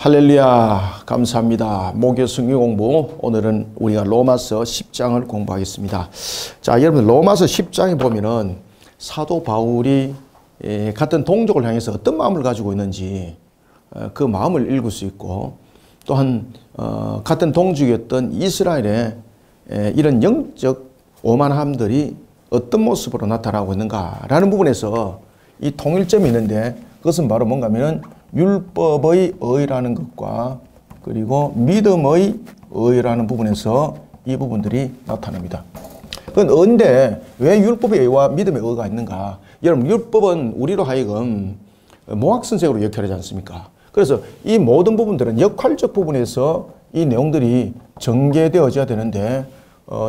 할렐루야, 감사합니다. 목요 성경 공부, 오늘은 우리가 로마서 10장을 공부하겠습니다. 자, 여러분 로마서 10장에 보면은 사도 바울이 같은 동족을 향해서 어떤 마음을 가지고 있는지 그 마음을 읽을 수 있고, 또한 같은 동족이었던 이스라엘의 이런 영적 오만함들이 어떤 모습으로 나타나고 있는가라는 부분에서 이 통일점이 있는데, 그것은 바로 뭔가 하면은 율법의 의라는 것과 그리고 믿음의 의라는 부분에서 이 부분들이 나타납니다. 그건 의인데 왜 율법의 의와 믿음의 의가 있는가? 여러분, 율법은 우리로 하여금 모학선생으로 역할하지 않습니까? 그래서 이 모든 부분들은 역할적 부분에서 이 내용들이 전개되어져야 되는데,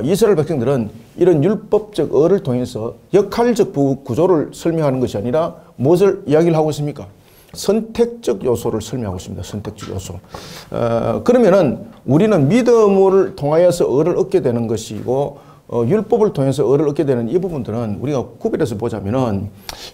이스라엘 백성들은 이런 율법적 의를 통해서 역할적 구조를 설명하는 것이 아니라 무엇을 이야기를 하고 있습니까? 선택적 요소를 설명하고 있습니다. 선택적 요소. 그러면은 우리는 믿음을 통하여서 의를 얻게 되는 것이고, 율법을 통해서 의를 얻게 되는 이 부분들은 우리가 구별해서 보자면은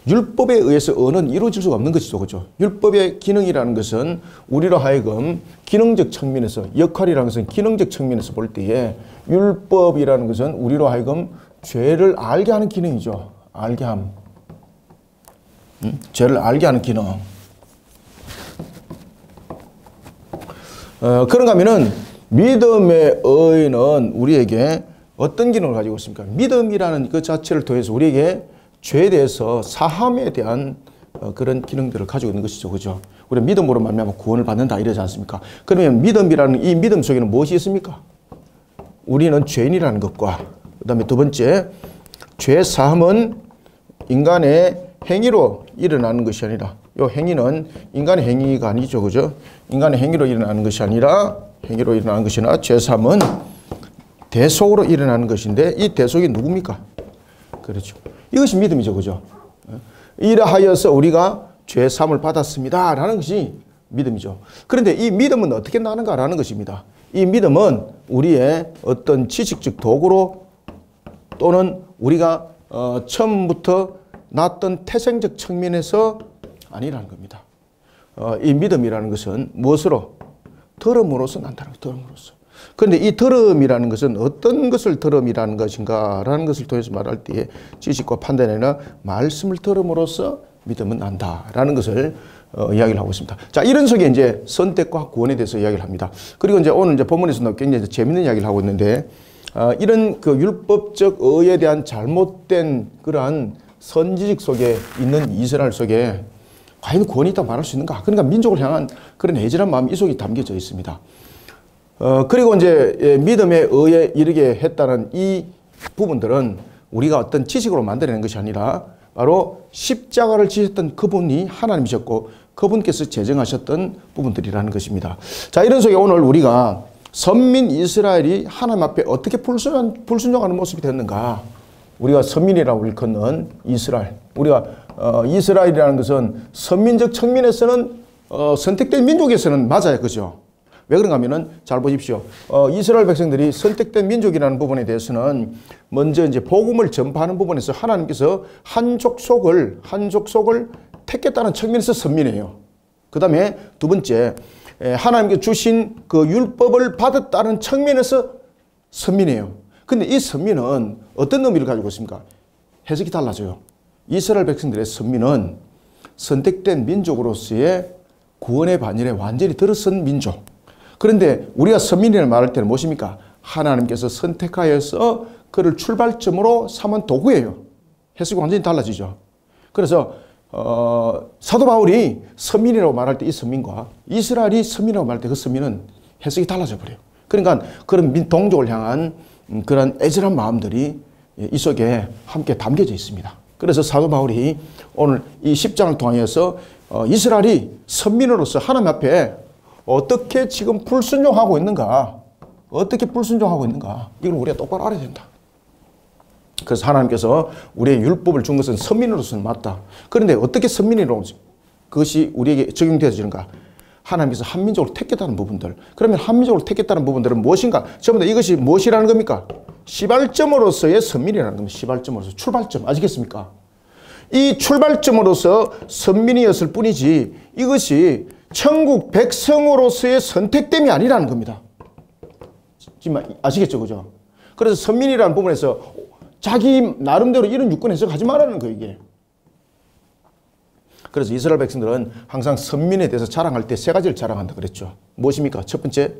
율법에 의해서 의는 이루어질 수가 없는 것이죠. 그죠? 율법의 기능이라는 것은 우리로 하여금 기능적 측면에서, 역할이라는 것은 기능적 측면에서 볼 때에 율법이라는 것은 우리로 하여금 죄를 알게 하는 기능이죠. 알게 함. 죄를 알게 하는 기능. 그런가 하면은 믿음의 의는 우리에게 어떤 기능을 가지고 있습니까? 믿음이라는 그 자체를 통해서 우리에게 죄에 대해서 사함에 대한 그런 기능들을 가지고 있는 것이죠. 그죠? 우리 믿음으로 말미암아 구원을 받는다 이러지 않습니까? 그러면 믿음이라는 이 믿음 속에는 무엇이 있습니까? 우리는 죄인이라는 것과, 그 다음에 두 번째, 죄 사함은 인간의 행위로 일어나는 것이 아니라, 이 행위는 인간의 행위가 아니죠. 그죠? 인간의 행위로 일어나는 것이 아니라, 행위로 일어나는 것이나, 죄 사함은 대속으로 일어나는 것인데, 이 대속이 누굽니까? 그렇죠. 이것이 믿음이죠. 그죠? 이러하여서 우리가 죄 사함을 받았습니다 라는 것이 믿음이죠. 그런데 이 믿음은 어떻게 나는가 라는 것입니다. 이 믿음은 우리의 어떤 지식적 도구로, 또는 우리가 처음부터 났던 태생적 측면에서 아니라는 겁니다. 이 믿음이라는 것은 무엇으로? 들음으로써 난다는 거예요. 들음으로써. 그런데 이 들음이라는 것은 어떤 것을 들음이라는 것인가 라는 것을 통해서 말할 때에 지식과 판단에는 말씀을 들음으로써 믿음은 난다라는 것을 이야기를 하고 있습니다. 자, 이런 속에 이제 선택과 구원에 대해서 이야기를 합니다. 그리고 이제 오늘 이제 본문에서도 굉장히 재밌는 이야기를 하고 있는데, 이런 그 율법적 의에 대한 잘못된 그러한 선지식 속에 있는 이스라엘 속에 과연 구원이 있다고 말할 수 있는가? 그러니까 민족을 향한 그런 애절한 마음이 이 속에 담겨져 있습니다. 그리고 이제 믿음의 의에 이르게 했다는 이 부분들은 우리가 어떤 지식으로 만들어낸 것이 아니라 바로 십자가를 지셨던 그분이 하나님이셨고 그분께서 제정하셨던 부분들이라는 것입니다. 자, 이런 속에 오늘 우리가 선민 이스라엘이 하나님 앞에 어떻게 불순종하는 모습이 됐는가? 우리가 선민이라고 일컫는 이스라엘. 우리가 이스라엘이라는 것은 선민적 측면에서는 선택된 민족에서는 맞아요. 그죠? 왜 그런가 하면은 잘 보십시오. 이스라엘 백성들이 선택된 민족이라는 부분에 대해서는 먼저 이제 복음을 전파하는 부분에서 하나님께서 한 족속을 택했다는 측면에서 선민이에요. 그 다음에 두 번째, 하나님께 주신 그 율법을 받았다는 측면에서 선민이에요. 근데 이 선민은 어떤 의미를 가지고 있습니까? 해석이 달라져요. 이스라엘 백성들의 선민은 선택된 민족으로서의 구원의 반열에 완전히 들어선 민족. 그런데 우리가 선민이라는 말할 때는 무엇입니까? 하나님께서 선택하여서 그를 출발점으로 삼은 도구예요. 해석이 완전히 달라지죠. 그래서 사도 바울이 선민이라고 말할 때 이 선민과 이스라엘이 선민이라고 말할 때 그 선민은 해석이 달라져 버려요. 그러니까 그런 동족을 향한 그런 애절한 마음들이 이 속에 함께 담겨져 있습니다. 그래서 사도 바울이 오늘 이 10장을 통해서 이스라엘이 선민으로서 하나님 앞에 어떻게 지금 불순종하고 있는가, 어떻게 불순종하고 있는가, 이걸 우리가 똑바로 알아야 된다. 그래서 하나님께서 우리의 율법을 준 것은 선민으로서는 맞다. 그런데 어떻게 선민으로 그것이 우리에게 적용되어지는가? 하나님께서 한민족으로 택했다는 부분들. 그러면 한민족으로 택했다는 부분들은 무엇인가? 전부 다 이것이 무엇이라는 겁니까? 시발점으로서의 선민이라는 겁니다. 시발점으로서 출발점. 아시겠습니까? 이 출발점으로서 선민이었을 뿐이지 이것이 천국 백성으로서의 선택됨이 아니라는 겁니다. 지금 아시겠죠? 그죠? 그래서 선민이라는 부분에서 자기 나름대로 이런 유권 해석하지 말라는 거예요, 이게. 그래서 이스라엘 백성들은 항상 선민에 대해서 자랑할 때 세 가지를 자랑한다 그랬죠. 무엇입니까? 첫 번째,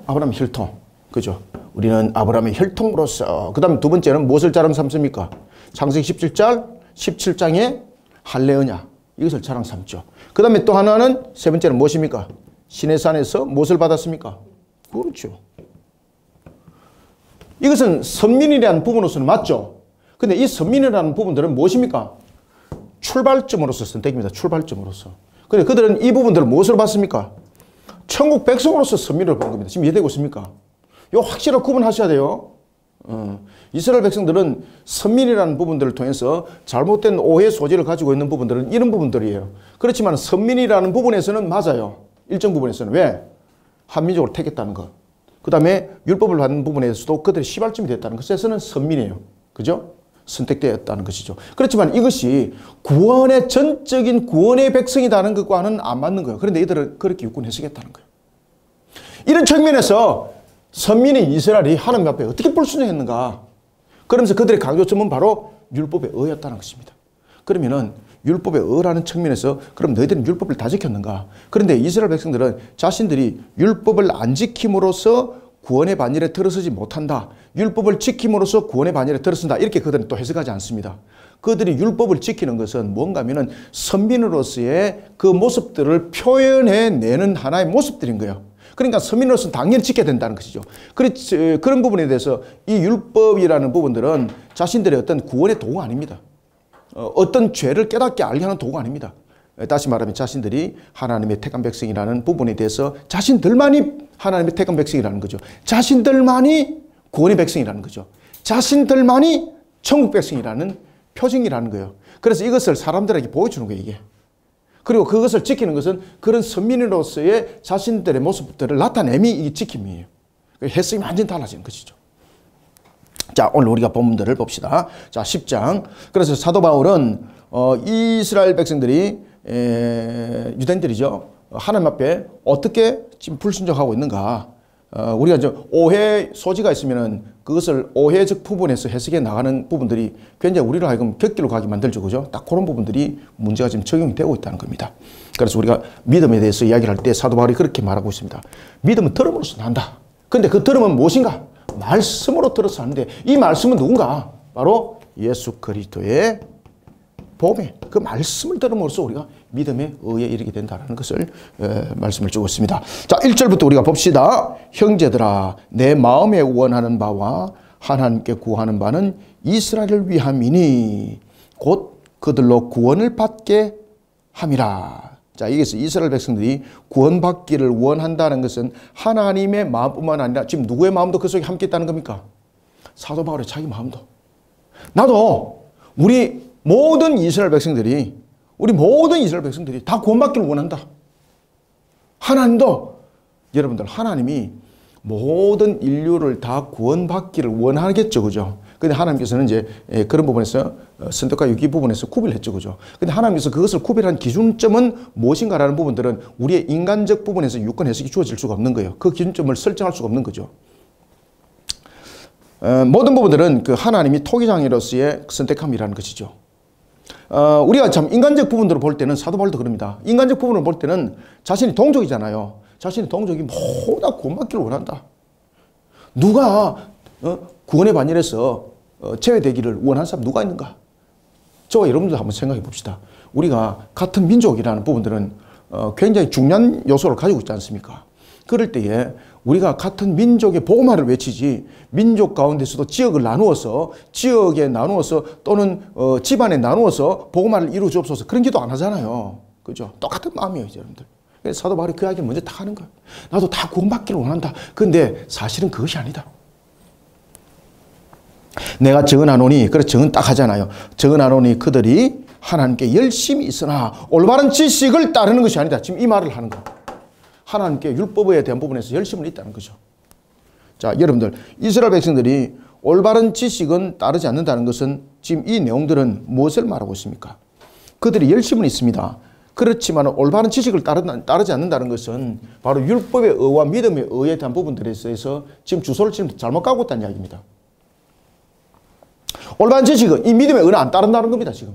아브라함 혈통. 그죠? 우리는 아브라함의 혈통으로서. 그 다음에 두 번째는 무엇을 자랑 삼습니까? 창세기 17장의 할례언약. 이것을 자랑 삼죠. 그 다음에 또 하나는 세 번째는 무엇입니까? 시내산에서 무엇을 받았습니까? 그렇죠. 이것은 선민이라는 부분으로서는 맞죠. 근데 이 선민이라는 부분들은 무엇입니까? 출발점으로서 선택입니다. 출발점으로서. 근데 그들은 이 부분들을 무엇으로 봤습니까? 천국 백성으로서 선민을 본 겁니다. 지금 이해되고 있습니까? 이거 확실하게 구분하셔야 돼요. 이스라엘 백성들은 선민이라는 부분들을 통해서 잘못된 오해 소지를 가지고 있는 부분들은 이런 부분들이에요. 그렇지만 선민이라는 부분에서는 맞아요. 일정 부분에서는. 왜? 한민족을 택했다는 것. 그 다음에 율법을 받는 부분에서도 그들이 시발점이 됐다는 것에서는 선민이에요. 그죠? 선택되었다는 것이죠. 그렇지만 이것이 구원의 전적인 구원의 백성이라는 것과는 안 맞는 거예요. 그런데 이들은 그렇게 육군 해석했다는 거예요. 이런 측면에서 선민인 이스라엘이 하나님 앞에 어떻게 불순종했는가? 그러면서 그들의 강조점은 바로 율법의 의였다는 것입니다. 그러면은 율법의 의라는 측면에서 그럼 너희들은 율법을 다 지켰는가? 그런데 이스라엘 백성들은 자신들이 율법을 안 지킴으로써 구원의 반열에 들어서지 못한다. 율법을 지킴으로써 구원의 반열에 들어선다. 이렇게 그들은 또 해석하지 않습니다. 그들이 율법을 지키는 것은 뭔가 하면은 선민으로서의 그 모습들을 표현해내는 하나의 모습들인 거예요. 그러니까 선민으로서는 당연히 지켜야 된다는 것이죠. 그런 부분에 대해서 이 율법이라는 부분들은 자신들의 어떤 구원의 도구가 아닙니다. 어떤 죄를 깨닫게 알게 하는 도구가 아닙니다. 다시 말하면 자신들이 하나님의 택한 백성이라는 부분에 대해서 자신들만이 하나님의 택한 백성이라는 거죠. 자신들만이 구원의 백성이라는 거죠. 자신들만이 천국 백성이라는 표징이라는 거예요. 그래서 이것을 사람들에게 보여주는 거예요, 이게. 그리고 그것을 지키는 것은 그런 선민으로서의 자신들의 모습들을 나타내미 이 지킴이에요. 해석이 완전히 달라지는 것이죠. 자, 오늘 우리가 본문들을 봅시다. 자, 10장. 그래서 사도 바울은 이스라엘 백성들이 유대인들이죠. 하나님 앞에 어떻게 지금 불순종하고 있는가. 우리가 이제 오해 소지가 있으면은 그것을 오해적 부분에서 해석해 나가는 부분들이 굉장히 우리를 하여금 곁길로 가게 만들죠. 그죠? 딱 그런 부분들이 문제가 지금 적용이 되고 있다는 겁니다. 그래서 우리가 믿음에 대해서 이야기를 할 때 사도 바울이 그렇게 말하고 있습니다. 믿음은 들음으로서 난다. 근데 그 들음은 무엇인가? 말씀으로 들어서 하는데 이 말씀은 누군가? 바로 예수 그리스도의 복음, 그 말씀을 들음으로써 우리가 믿음의 의에 이르게 된다는 것을 말씀을 주고 있습니다. 자, 1절부터 우리가 봅시다. 형제들아, 내 마음에 원하는 바와 하나님께 구하는 바는 이스라엘을 위함이니 곧 그들로 구원을 받게 함이라. 자, 여기서 이스라엘 백성들이 구원받기를 원한다는 것은 하나님의 마음뿐만 아니라 지금 누구의 마음도 그 속에 함께 있다는 겁니까? 사도 바울의 자기 마음도. 나도 우리 모든 이스라엘 백성들이 다 구원받기를 원한다. 하나님도 여러분들 하나님이 모든 인류를 다 구원받기를 원하겠죠. 그죠? 근데 하나님께서는 이제 그런 부분에서 선택과 유기 부분에서 구별을 했죠. 그죠? 근데 하나님께서 그것을 구별한 기준점은 무엇인가라는 부분들은 우리의 인간적 부분에서 유권 해석이 주어질 수가 없는 거예요. 그 기준점을 설정할 수가 없는 거죠. 모든 부분들은 그 하나님이 토기장애로서의 선택함이라는 것이죠. 우리가 참 인간적 부분으로 볼 때는 사도 바울도 그럽니다. 인간적 부분으로 볼 때는 자신이 동족이잖아요. 자신의 동족이 모두 다 구원받기를 원한다. 누가 구원의 반열에서 제외되기를 원하는 사람 누가 있는가? 저와 여러분들 한번 생각해 봅시다. 우리가 같은 민족이라는 부분들은 굉장히 중요한 요소를 가지고 있지 않습니까? 그럴 때에 우리가 같은 민족의 복음화를 외치지 민족 가운데서도 지역을 나누어서 지역에 나누어서 또는 집안에 나누어서 복음화를 이루어 주옵소서 그런 기도 안 하잖아요. 그죠? 똑같은 마음이에요, 여러분들. 사도 바울이 그 이야기를 먼저 다 하는 거예요. 나도 다 구원받기를 원한다. 그런데 사실은 그것이 아니다. 내가 정언하노니, 그래 정언 딱 하잖아요. 정언하노니 그들이 하나님께 열심히 있으나 올바른 지식을 따르는 것이 아니다. 지금 이 말을 하는 거예요. 하나님께 율법에 대한 부분에서 열심을 있다는 거죠. 자, 여러분들 이스라엘 백성들이 올바른 지식은 따르지 않는다는 것은 지금 이 내용들은 무엇을 말하고 있습니까? 그들이 열심은 있습니다. 그렇지만 올바른 지식을 따르지 않는다는 것은 바로 율법의 의와 믿음의 의에 대한 부분들에 있어서 지금 주소를 지금 잘못 가고 있다는 이야기입니다. 올바른 지식은 이 믿음의 의는 안 따른다는 겁니다, 지금.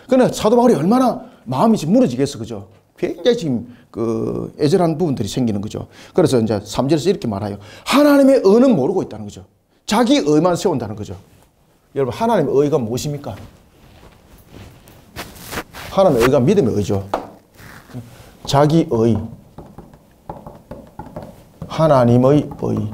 그러나 사도 바울이 얼마나 마음이 지금 무너지겠어, 그죠? 굉장히 지금 애절한 부분들이 생기는 거죠. 그래서 이제 3절에서 이렇게 말해요. 하나님의 의는 모르고 있다는 거죠. 자기 의만 세운다는 거죠. 여러분, 하나님의 의가 무엇입니까? 하나님의 의가 믿음의 의죠. 자기 의, 하나님의 의.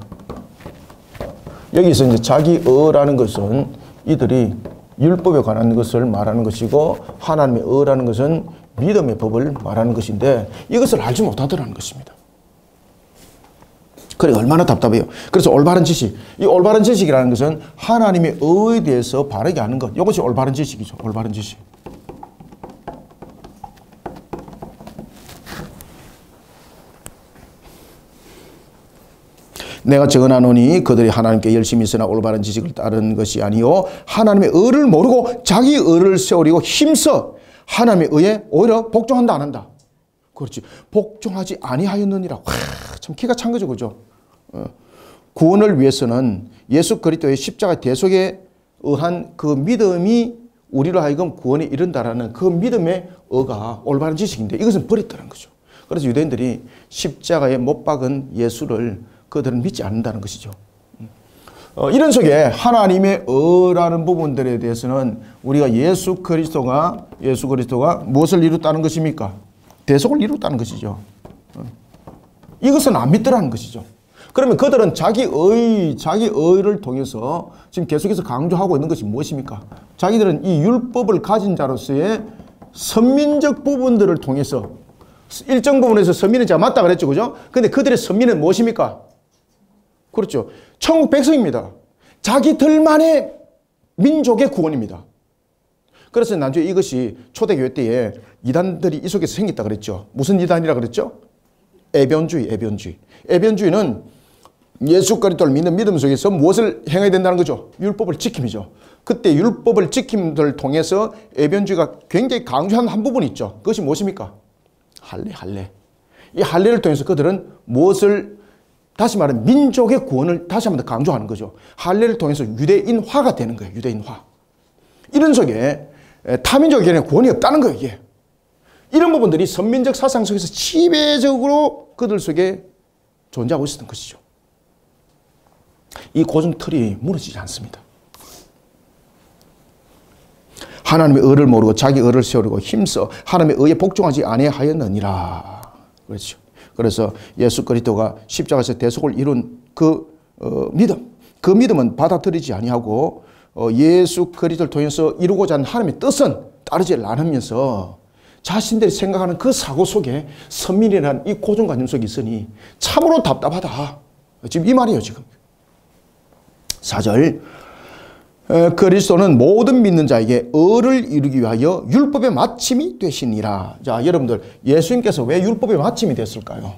여기서 이제 자기 의라는 것은 이들이 율법에 관한 것을 말하는 것이고, 하나님의 의라는 것은 믿음의 법을 말하는 것인데, 이것을 알지 못하더라는 것입니다. 그래, 얼마나 답답해요. 그래서 올바른 지식, 이 올바른 지식이라는 것은 하나님의 의에 대해서 바르게 아는 것, 이것이 올바른 지식이죠. 올바른 지식. 내가 증언하노니 그들이 하나님께 열심히 있으나 올바른 지식을 따르는 것이 아니요 하나님의 의를 모르고 자기 의를 세우려고 힘써 하나님의 의에 오히려 복종한다 안 한다. 그렇지. 복종하지 아니하였느니라. 와, 참 기가 찬 거죠, 그죠? 구원을 위해서는 예수 그리스도의 십자가 대속에 의한 그 믿음이 우리로 하여금 구원에 이른다라는 그 믿음의 의가 올바른 지식인데, 이것은 버렸다는 거죠. 그래서 유대인들이 십자가에 못 박은 예수를 그들은 믿지 않는다는 것이죠. 이런 속에 하나님의 의라는 부분들에 대해서는 우리가 예수 그리스도가 무엇을 이뤘다는 것입니까? 대속을 이뤘다는 것이죠. 이것은 안 믿더라는 것이죠. 그러면 그들은 자기 의를 통해서 지금 계속해서 강조하고 있는 것이 무엇입니까? 자기들은 이 율법을 가진 자로서의 선민적 부분들을 통해서 일정 부분에서 선민은 제가 맞다 그랬죠, 그죠? 근데 그들의 선민은 무엇입니까? 그렇죠. 천국 백성입니다. 자기들만의 민족의 구원입니다. 그래서 나중에 이것이 초대교회 때에 이단들이 이 속에서 생겼다 그랬죠. 무슨 이단이라 그랬죠? 애변주의. 애변주의는 예수 그리스도를 믿는 믿음 속에서 무엇을 행해야 된다는 거죠? 율법을 지킴이죠. 그때 율법을 지킴을 통해서 애변주의가 굉장히 강조한 한 부분이 있죠. 그것이 무엇입니까? 할례. 이 할례를 통해서 그들은 무엇을, 다시 말하면 민족의 구원을 다시 한 번 더 강조하는 거죠. 할례를 통해서 유대인화가 되는 거예요. 유대인화. 이런 속에 타민족에게는 구원이 없다는 거예요. 이게. 이런 부분들이 선민적 사상 속에서 지배적으로 그들 속에 존재하고 있었던 것이죠. 이 고정 틀이 무너지지 않습니다. 하나님의 의를 모르고 자기 의를 세우려고 힘써 하나님의 의에 복종하지 아니하였느니라. 그렇죠. 그래서 예수 그리스도가 십자가에서 대속을 이룬 그 믿음, 그 믿음은 받아들이지 아니하고 예수 그리스도를 통해서 이루고자 하는 하나님의 뜻은 따르지 않으면서 자신들이 생각하는 그 사고 속에 선민이라는 이 고정관념 속에 있으니 참으로 답답하다. 지금 이 말이에요, 지금. 4절. 그리스도는 모든 믿는 자에게 의를 이루기 위하여 율법의 마침이 되시니라. 자, 여러분들, 예수님께서 왜 율법의 마침이 됐을까요?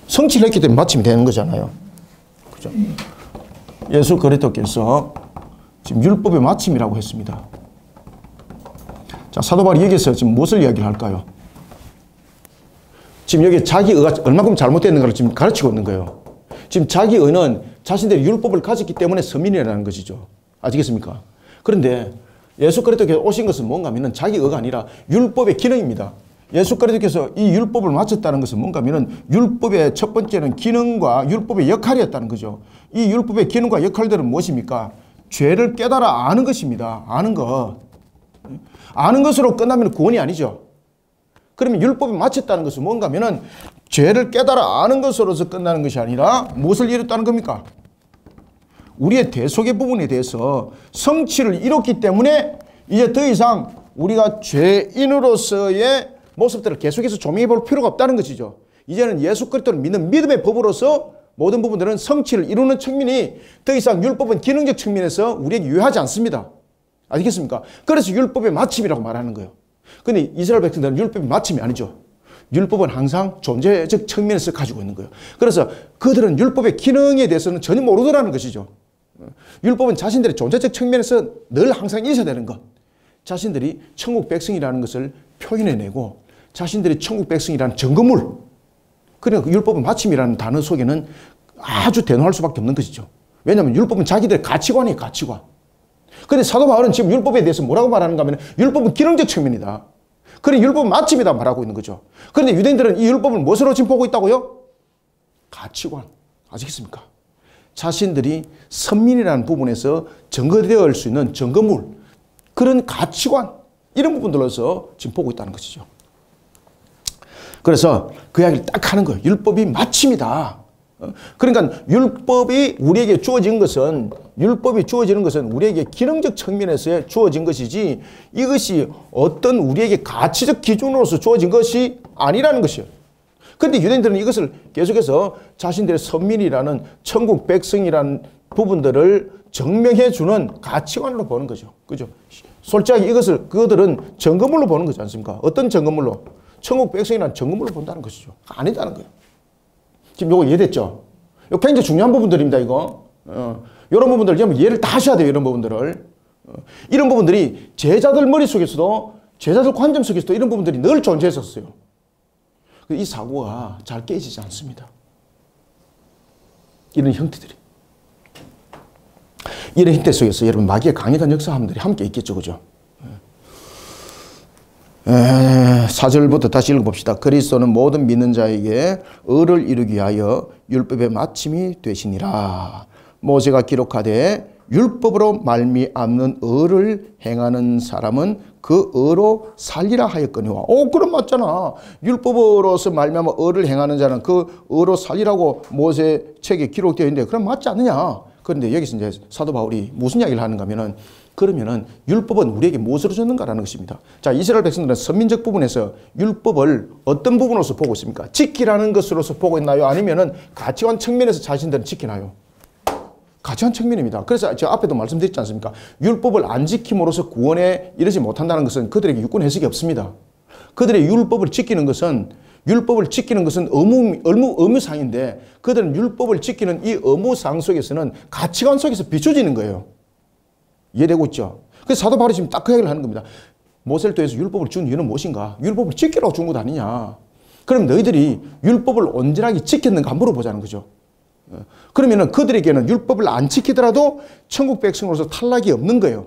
성취를 했기 때문에 마침이 되는 거잖아요. 그죠? 예수 그리스도께서 지금 율법의 마침이라고 했습니다. 자, 사도 바울이 여기서 지금 무엇을 이야기를 할까요? 지금 여기 자기 의가 얼마큼 잘못됐는가를 지금 가르치고 있는 거예요. 지금 자기 의는 자신들이 율법을 가졌기 때문에 서민이라는 것이죠. 아시겠습니까? 그런데 예수 그리스도께서 오신 것은 뭔가 하면 자기 의가 아니라 율법의 기능입니다. 예수 그리스도께서 이 율법을 마쳤다는 것은 뭔가 하면 율법의 첫 번째는 기능과 율법의 역할이었다는 거죠. 이 율법의 기능과 역할들은 무엇입니까? 죄를 깨달아 아는 것입니다. 아는 것. 아는 것으로 끝나면 구원이 아니죠. 그러면 율법이 마쳤다는 것은 뭔가 하면은 죄를 깨달아 아는 것으로서 끝나는 것이 아니라 무엇을 이뤘다는 겁니까? 우리의 대속의 부분에 대해서 성취를 이뤘기 때문에 이제 더 이상 우리가 죄인으로서의 모습들을 계속해서 조명해 볼 필요가 없다는 것이죠. 이제는 예수 그리스도를 믿는 믿음의 법으로서 모든 부분들은 성취를 이루는 측면이 더 이상 율법은 기능적 측면에서 우리에게 유효하지 않습니다. 아시겠습니까? 그래서 율법의 마침이라고 말하는 거예요. 근데 이스라엘 백성들은 율법의 마침이 아니죠. 율법은 항상 존재적 측면에서 가지고 있는 거예요. 그래서 그들은 율법의 기능에 대해서는 전혀 모르더라는 것이죠. 율법은 자신들의 존재적 측면에서 늘 항상 있어야 되는 것. 자신들이 천국 백성이라는 것을 표현해내고 자신들이 천국 백성이라는 증거물. 그러니까 율법은 마침이라는 단어 속에는 아주 대노할 수밖에 없는 것이죠. 왜냐하면 율법은 자기들의 가치관이에요. 가치관. 그런데 사도 바울은 지금 율법에 대해서 뭐라고 말하는가 하면 율법은 기능적 측면이다. 그래 율법은 마침이다 말하고 있는 거죠. 그런데 유대인들은 이 율법을 무엇으로 지금 보고 있다고요? 가치관. 아시겠습니까? 자신들이 선민이라는 부분에서 증거되어야 할 수 있는 증거물, 그런 가치관, 이런 부분들로서 지금 보고 있다는 것이죠. 그래서 그 이야기를 딱 하는 거예요. 율법이 마침이다. 그러니까 율법이 우리에게 주어진 것은, 율법이 주어지는 것은 우리에게 기능적 측면에서 주어진 것이지 이것이 어떤 우리에게 가치적 기준으로서 주어진 것이 아니라는 것이에요. 그런데 유대인들은 이것을 계속해서 자신들의 선민이라는 천국 백성이라는 부분들을 증명해 주는 가치관으로 보는 거죠. 그죠? 솔직하게 이것을 그들은 증거물로 보는 거지 않습니까? 어떤 증거물로? 천국 백성이라는 증거물로 본다는 것이죠. 아니다는 거예요. 지금 요거 이해됐죠? 이거 굉장히 중요한 부분들입니다, 이거. 이런 부분들, 이해를 다 하셔야 돼요, 이런 부분들을. 이런 부분들이 제자들 머릿속에서도, 제자들 관점 속에서도 이런 부분들이 늘 존재했었어요. 이 사고가 잘 깨지지 않습니다. 이런 형태들이. 이런 형태 속에서 여러분 마귀의 강력한 역사함들이 함께 있겠죠, 그죠? 4절부터 다시 읽어봅시다. 그리스도는 모든 믿는 자에게 의를 이루기 위하여 율법의 마침이 되시니라. 모세가 기록하되 율법으로 말미암는 의를 행하는 사람은 그 의로 살리라 하였거니와. 그럼 맞잖아. 율법으로서 말미암아 의를 행하는 자는 그 의로 살리라고 모세 책에 기록되어 있는데 그럼 맞지 않느냐. 그런데 여기서 이제 사도 바울이 무슨 이야기를 하는가 하면은, 그러면은 율법은 우리에게 무엇으로 줬는가라는 것입니다. 자, 이스라엘 백성들은 선민적 부분에서 율법을 어떤 부분으로서 보고 있습니까? 지키라는 것으로서 보고 있나요? 아니면은 가치관 측면에서 자신들은 지키나요? 가치관 측면입니다. 그래서 제가 앞에도 말씀드렸지 않습니까? 율법을 안 지킴으로써 구원에 이르지 못한다는 것은 그들에게 유권 해석이 없습니다. 그들의 율법을 지키는 것은 의무사항인데 그들은 율법을 지키는 이 의무사항 속에서는 가치관 속에서 비춰지는 거예요. 이해되고 있죠? 그래서 사도 바울이 지금 딱 그 얘기를 하는 겁니다. 모세를 통해서 율법을 준 이유는 무엇인가? 율법을 지키라고 준 것 아니냐? 그럼 너희들이 율법을 온전하게 지켰는가 물어보자는 거죠. 그러면은 그들에게는 율법을 안 지키더라도 천국 백성으로서 탈락이 없는 거예요.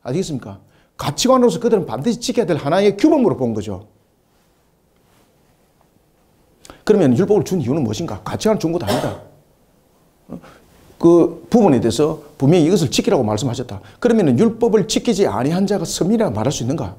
아시겠습니까? 가치관으로서 그들은 반드시 지켜야 될 하나의 규범으로 본 거죠. 그러면 율법을 준 이유는 무엇인가? 가치관을 준 것도 아니다. 그 부분에 대해서 분명히 이것을 지키라고 말씀하셨다. 그러면 율법을 지키지 아니한 자가 선민이라고 말할 수 있는가?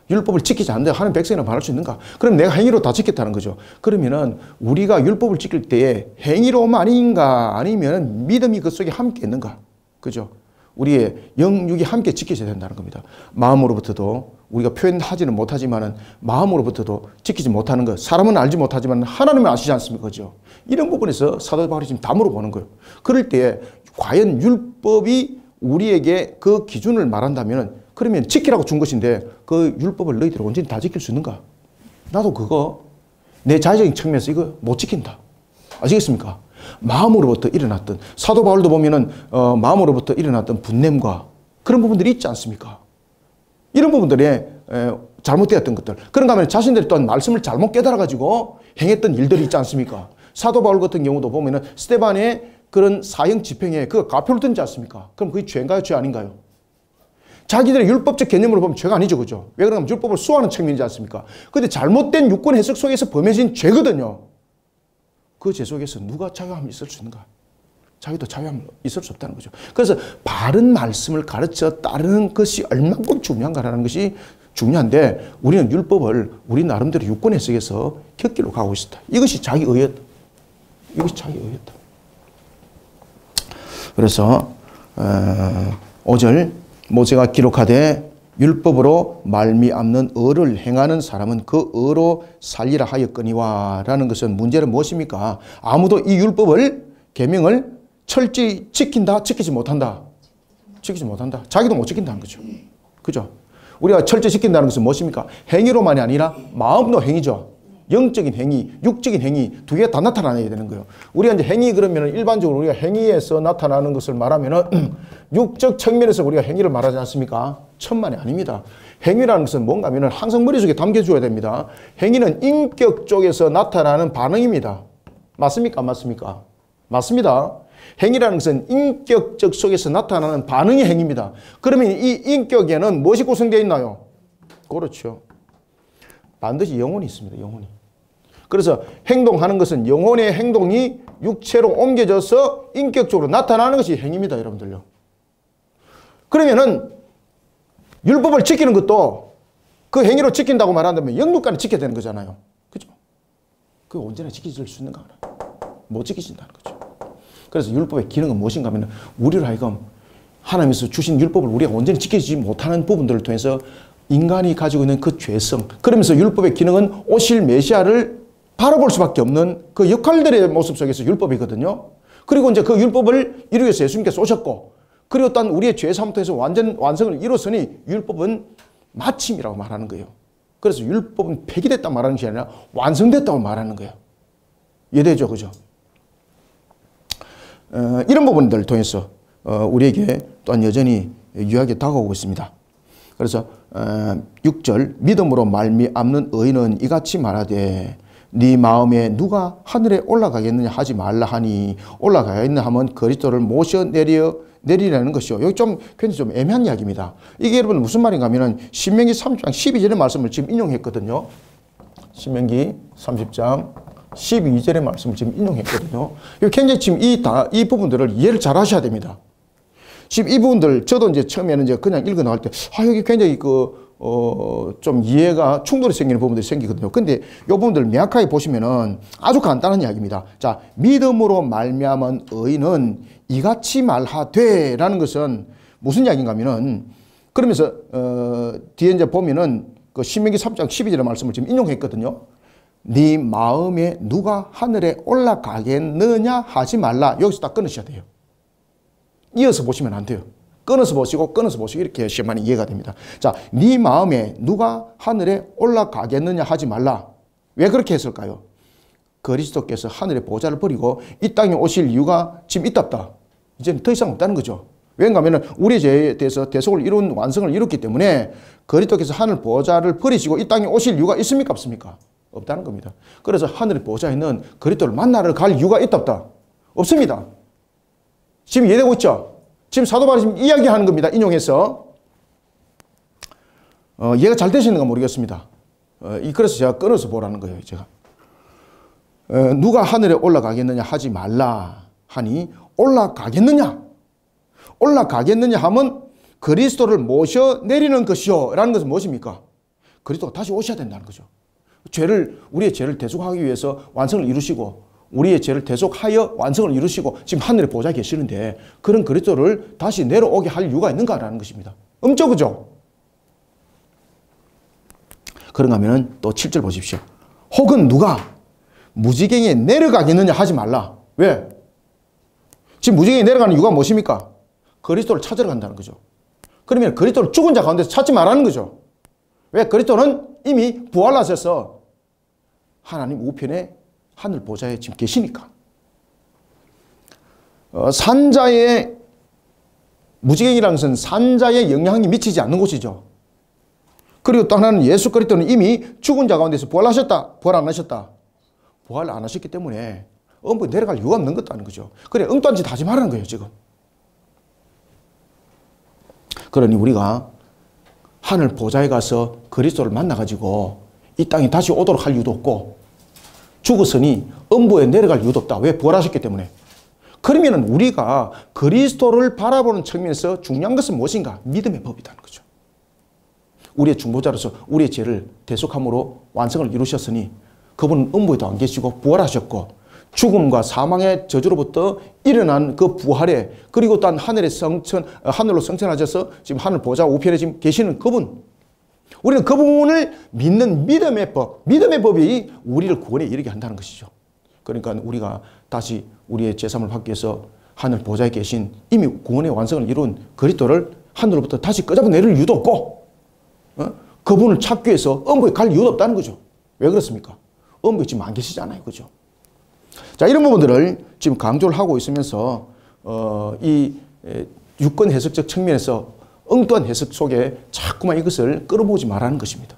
율법을 지키지 않는 하는 백성이라고 말할 수 있는가? 그럼 내가 행위로 다 지켰다는 거죠. 그러면은 우리가 율법을 지킬 때에 행위로만인가 아니면 믿음이 그 속에 함께 있는가? 그죠? 우리의 영육이 함께 지켜져야 된다는 겁니다. 마음으로부터도 우리가 표현하지는 못하지만은 마음으로부터도 지키지 못하는 것. 사람은 알지 못하지만 하나님은 아시지 않습니까? 그죠? 이런 부분에서 사도 바울이 지금 다 물어보는 거예요. 그럴 때 과연 율법이 우리에게 그 기준을 말한다면 그러면 지키라고 준 것인데 그 율법을 너희들이 온전히 다 지킬 수 있는가? 나도 그거 내 자의적인 측면에서 이거 못 지킨다. 아시겠습니까? 마음으로부터 일어났던, 사도 바울도 보면은 마음으로부터 일어났던 분냄과 그런 부분들이 있지 않습니까? 이런 부분들에 잘못되었던 것들. 그런가 하면 자신들이 또한 말씀을 잘못 깨달아가지고 행했던 일들이 있지 않습니까? 사도 바울 같은 경우도 보면은 스데반의 그런 사형 집행에 그 가표를 던지 않습니까? 그럼 그게 죄인가요? 죄 아닌가요? 자기들의 율법적 개념으로 보면 죄가 아니죠. 그죠? 왜 그러냐면 율법을 수호하는 측면이지 않습니까? 근데 잘못된 유권 해석 속에서 범해진 죄거든요. 그 죄 속에서 누가 자유함이 있을 수 있는가? 자기도 자유함이 있을 수 없다는 거죠. 그래서 바른 말씀을 가르쳐 따르는 것이 얼마큼 중요한가라는 것이 중요한데 우리는 율법을 우리 나름대로 유권 해석에서 곁길로 가고 있었다. 이것이 자기 의였다. 이것이 자기 의였다. 그래서 5절 모세가 기록하되 율법으로 말미암는 의를 행하는 사람은 그 의로 살리라 하였거니와 라는 것은 문제는 무엇입니까? 아무도 이 율법을 계명을 철저히 지킨다, 지키지 못한다. 지키지 못한다. 자기도 못 지킨다는 거죠. 그죠? 우리가 철저히 지킨다는 것은 무엇입니까? 행위로만이 아니라 마음도 행위죠. 영적인 행위, 육적인 행위 두 개가 다 나타나야 되는 거예요. 우리가 이제 행위 그러면 일반적으로 우리가 행위에서 나타나는 것을 말하면은 육적 측면에서 우리가 행위를 말하지 않습니까? 천만이 아닙니다. 행위라는 것은 뭔가 하면은 항상 머릿속에 담겨줘야 됩니다. 행위는 인격 쪽에서 나타나는 반응입니다. 맞습니까? 안 맞습니까? 맞습니다. 행위라는 것은 인격적 속에서 나타나는 반응의 행위입니다. 그러면 이 인격에는 무엇이 구성되어 있나요? 그렇죠. 반드시 영혼이 있습니다. 영혼이. 그래서 행동하는 것은 영혼의 행동이 육체로 옮겨져서 인격적으로 나타나는 것이 행위입니다. 여러분들요. 그러면은 율법을 지키는 것도 그 행위로 지킨다고 말한다면 영육간에 지켜야 되는 거잖아요. 그죠? 그게 언제나 지켜질 수 있는가 하나? 못 지키신다는 거죠. 그래서 율법의 기능은 무엇인가 하면 우리를 하여금 하나님께서 주신 율법을 우리가 온전히 지키지 못하는 부분들을 통해서 인간이 가지고 있는 그 죄성, 그러면서 율법의 기능은 오실 메시아를 바라볼 수밖에 없는 그 역할들의 모습 속에서 율법이거든요. 그리고 이제 그 율법을 이루기 위해서 예수님께서 오셨고, 그리고 또한 우리의 죄 사함을 통해서 완성을 이뤘으니 율법은 마침이라고 말하는 거예요. 그래서 율법은 폐기됐다 말하는 것이 아니라 완성됐다고 말하는 거예요. 이해되죠? 그죠? 이런 부분들을 통해서 우리에게 또한 여전히 유하게 다가오고 있습니다. 그래서 6절 믿음으로 말미암는 의인은 이같이 말하되 네 마음에 누가 하늘에 올라가겠느냐 하지 말라 하니 올라가겠느냐 하면 그리스도를 모셔 내리라는 것이요. 여기 좀 굉장히 좀 애매한 이야기입니다. 이게 여러분 무슨 말인가 하면 신명기 30장 12절의 말씀을 지금 인용했거든요. 신명기 30장 12절의 말씀을 지금 인용했거든요. 굉장히 지금 이 부분들을 이해를 잘 하셔야 됩니다. 지금 이 부분들, 저도 이제 처음에는 이제 그냥 읽어 나갈 때, 여기 굉장히 좀 이해가 충돌이 생기는 부분들이 생기거든요. 근데 이 부분들 명확하게 보시면은 아주 간단한 이야기입니다. 자, 믿음으로 말미암은 의인은 이같이 말하되 라는 것은 무슨 이야기인가 하면은, 그러면서, 뒤에 이제 보면은 그 신명기 3장 12절의 말씀을 지금 인용했거든요. 네 마음에 누가 하늘에 올라가겠느냐 하지 말라. 여기서 딱 끊으셔야 돼요. 이어서 보시면 안 돼요. 끊어서 보시고 이렇게 하시면 이해가 됩니다. 자, 네 마음에 누가 하늘에 올라가겠느냐 하지 말라. 왜 그렇게 했을까요? 그리스도께서 하늘의 보좌를 버리고 이 땅에 오실 이유가 지금 있답다. 이제는 더 이상 없다는 거죠. 왜냐 하면 우리의 죄에 대해서 대속을 이룬 완성을 이뤘기 때문에 그리스도께서 하늘 보좌를 버리시고 이 땅에 오실 이유가 있습니까? 없습니까? 없다는 겁니다. 그래서 하늘의 보좌에 있는 그리스도를 만나러 갈 이유가 있답다. 없습니다. 지금 이해되고 있죠? 지금 사도 바울이 지금 이야기하는 겁니다. 인용해서. 이해가 잘 되시는가 모르겠습니다. 그래서 제가 끊어서 보라는 거예요. 제가. 누가 하늘에 올라가겠느냐 하지 말라 하니 올라가겠느냐? 올라가겠느냐 하면 그리스도를 모셔 내리는 것이요. 라는 것은 무엇입니까? 그리스도가 다시 오셔야 된다는 거죠. 우리의 죄를 대속하기 위해서 완성을 이루시고 우리의 죄를 대속하여 완성을 이루시고 지금 하늘에 보좌에 계시는데 그런 그리스도를 다시 내려오게 할 이유가 있는가라는 것입니다. 엄죠, 그죠? 그런가 하면 또 7절 보십시오. 혹은 누가 무지갱에 내려가겠느냐 하지 말라. 왜? 지금 무지갱에 내려가는 이유가 무엇입니까? 그리스도를 찾으러 간다는 거죠. 그러면 그리스도를 죽은 자 가운데서 찾지 말라는 거죠. 왜? 그리스도는 이미 부활하셔서 하나님 우편에 하늘 보좌에 지금 계시니까. 산자의 무지갱이라는 것은 산자의 영향이 미치지 않는 곳이죠. 그리고 또 하나는 예수 그리스도는 이미 죽은 자 가운데서 부활하셨다. 부활 안 하셨다. 부활 안 하셨기 때문에 엄부에 내려갈 이유가 없는 것도 아닌 거죠. 그래 엉뚱한 짓 하지 말라는 거예요 지금. 그러니 우리가 하늘 보좌에 가서 그리스도를 만나가지고 이 땅에 다시 오도록 할 이유도 없고 죽었으니 음부에 내려갈 이유도 없다. 왜? 부활하셨기 때문에. 그러면 우리가 그리스도를 바라보는 측면에서 중요한 것은 무엇인가? 믿음의 법이라는 거죠. 우리의 중보자로서 우리의 죄를 대속함으로 완성을 이루셨으니 그분은 음부에도 안 계시고 부활하셨고 죽음과 사망의 저주로부터 일어난 그 부활에 그리고 또한 하늘로 성천하셔서 지금 하늘 보좌 우편에 지금 계시는 그분. 우리는 그 부분을 믿는 믿음의 법, 믿음의 법이 우리를 구원에 이르게 한다는 것이죠. 그러니까 우리가 다시 우리의 제사함을 받기 위해서 하늘 보좌에 계신 이미 구원의 완성을 이룬 그리스도를 하늘로부터 다시 끄잡아 내릴 이유도 없고 그분을 찾기 위해서 음부에 갈 이유도 없다는 거죠. 왜 그렇습니까? 음부 지금 안 계시잖아요. 그죠? 자, 이런 부분들을 지금 강조를 하고 있으면서, 이 유권 해석적 측면에서 엉뚱한 해석 속에 자꾸만 이것을 끌어모으지 말라는 것입니다.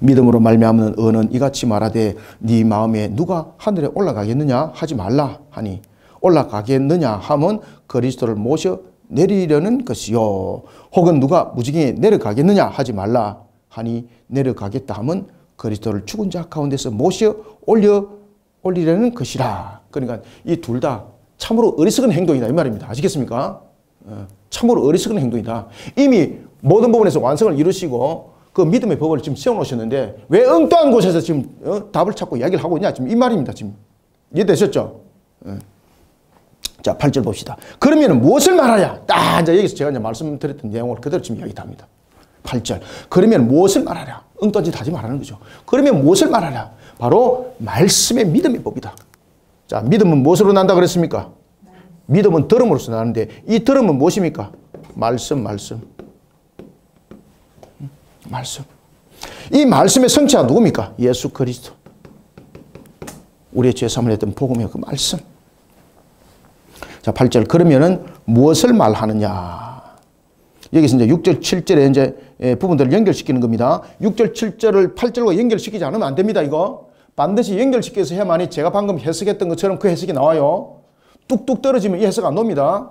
믿음으로 말미암는 의는 이같이 말하되 네 마음에 누가 하늘에 올라가겠느냐 하지 말라 하니 올라가겠느냐 하면 그리스도를 모셔 내리려는 것이요. 혹은 누가 무지개에 내려가겠느냐 하지 말라 하니 내려가겠다 하면 그리스도를 죽은 자 가운데서 모셔 올리려는 것이라. 그러니까 이 둘 다 참으로 어리석은 행동이다 이 말입니다. 아시겠습니까? 참으로 어리석은 행동이다. 이미 모든 부분에서 완성을 이루시고 그 믿음의 법을 지금 세워놓으셨는데 왜 엉뚱한 곳에서 지금 답을 찾고 이야기를 하고 있냐 지금 이 말입니다. 지금 이해되셨죠? 자, 8절 봅시다. 그러면 무엇을 말하냐? 이제 여기서 제가 이제 말씀드렸던 내용을 그대로 지금 이야기합니다. 8절. 그러면 무엇을 말하냐? 엉뚱한 짓 하지 말라는 거죠. 그러면 무엇을 말하냐? 바로 말씀의 믿음의 법이다. 자, 믿음은 무엇으로 난다 그랬습니까? 믿음은 들음으로서 나는데 이 들음은 무엇입니까? 말씀. 이 말씀의 성취가 누굽니까? 예수 그리스도. 우리의 죄 사함을 했던 복음의 그 말씀. 자, 8절. 그러면은 무엇을 말하느냐? 여기서 이제 6절, 7절에 이제 부분들을 연결시키는 겁니다. 6절, 7절을 8절과 연결시키지 않으면 안 됩니다, 이거. 반드시 연결시켜서 해야만이 제가 방금 해석했던 것처럼 그 해석이 나와요. 뚝뚝 떨어지면 이 해석 안 놉니다.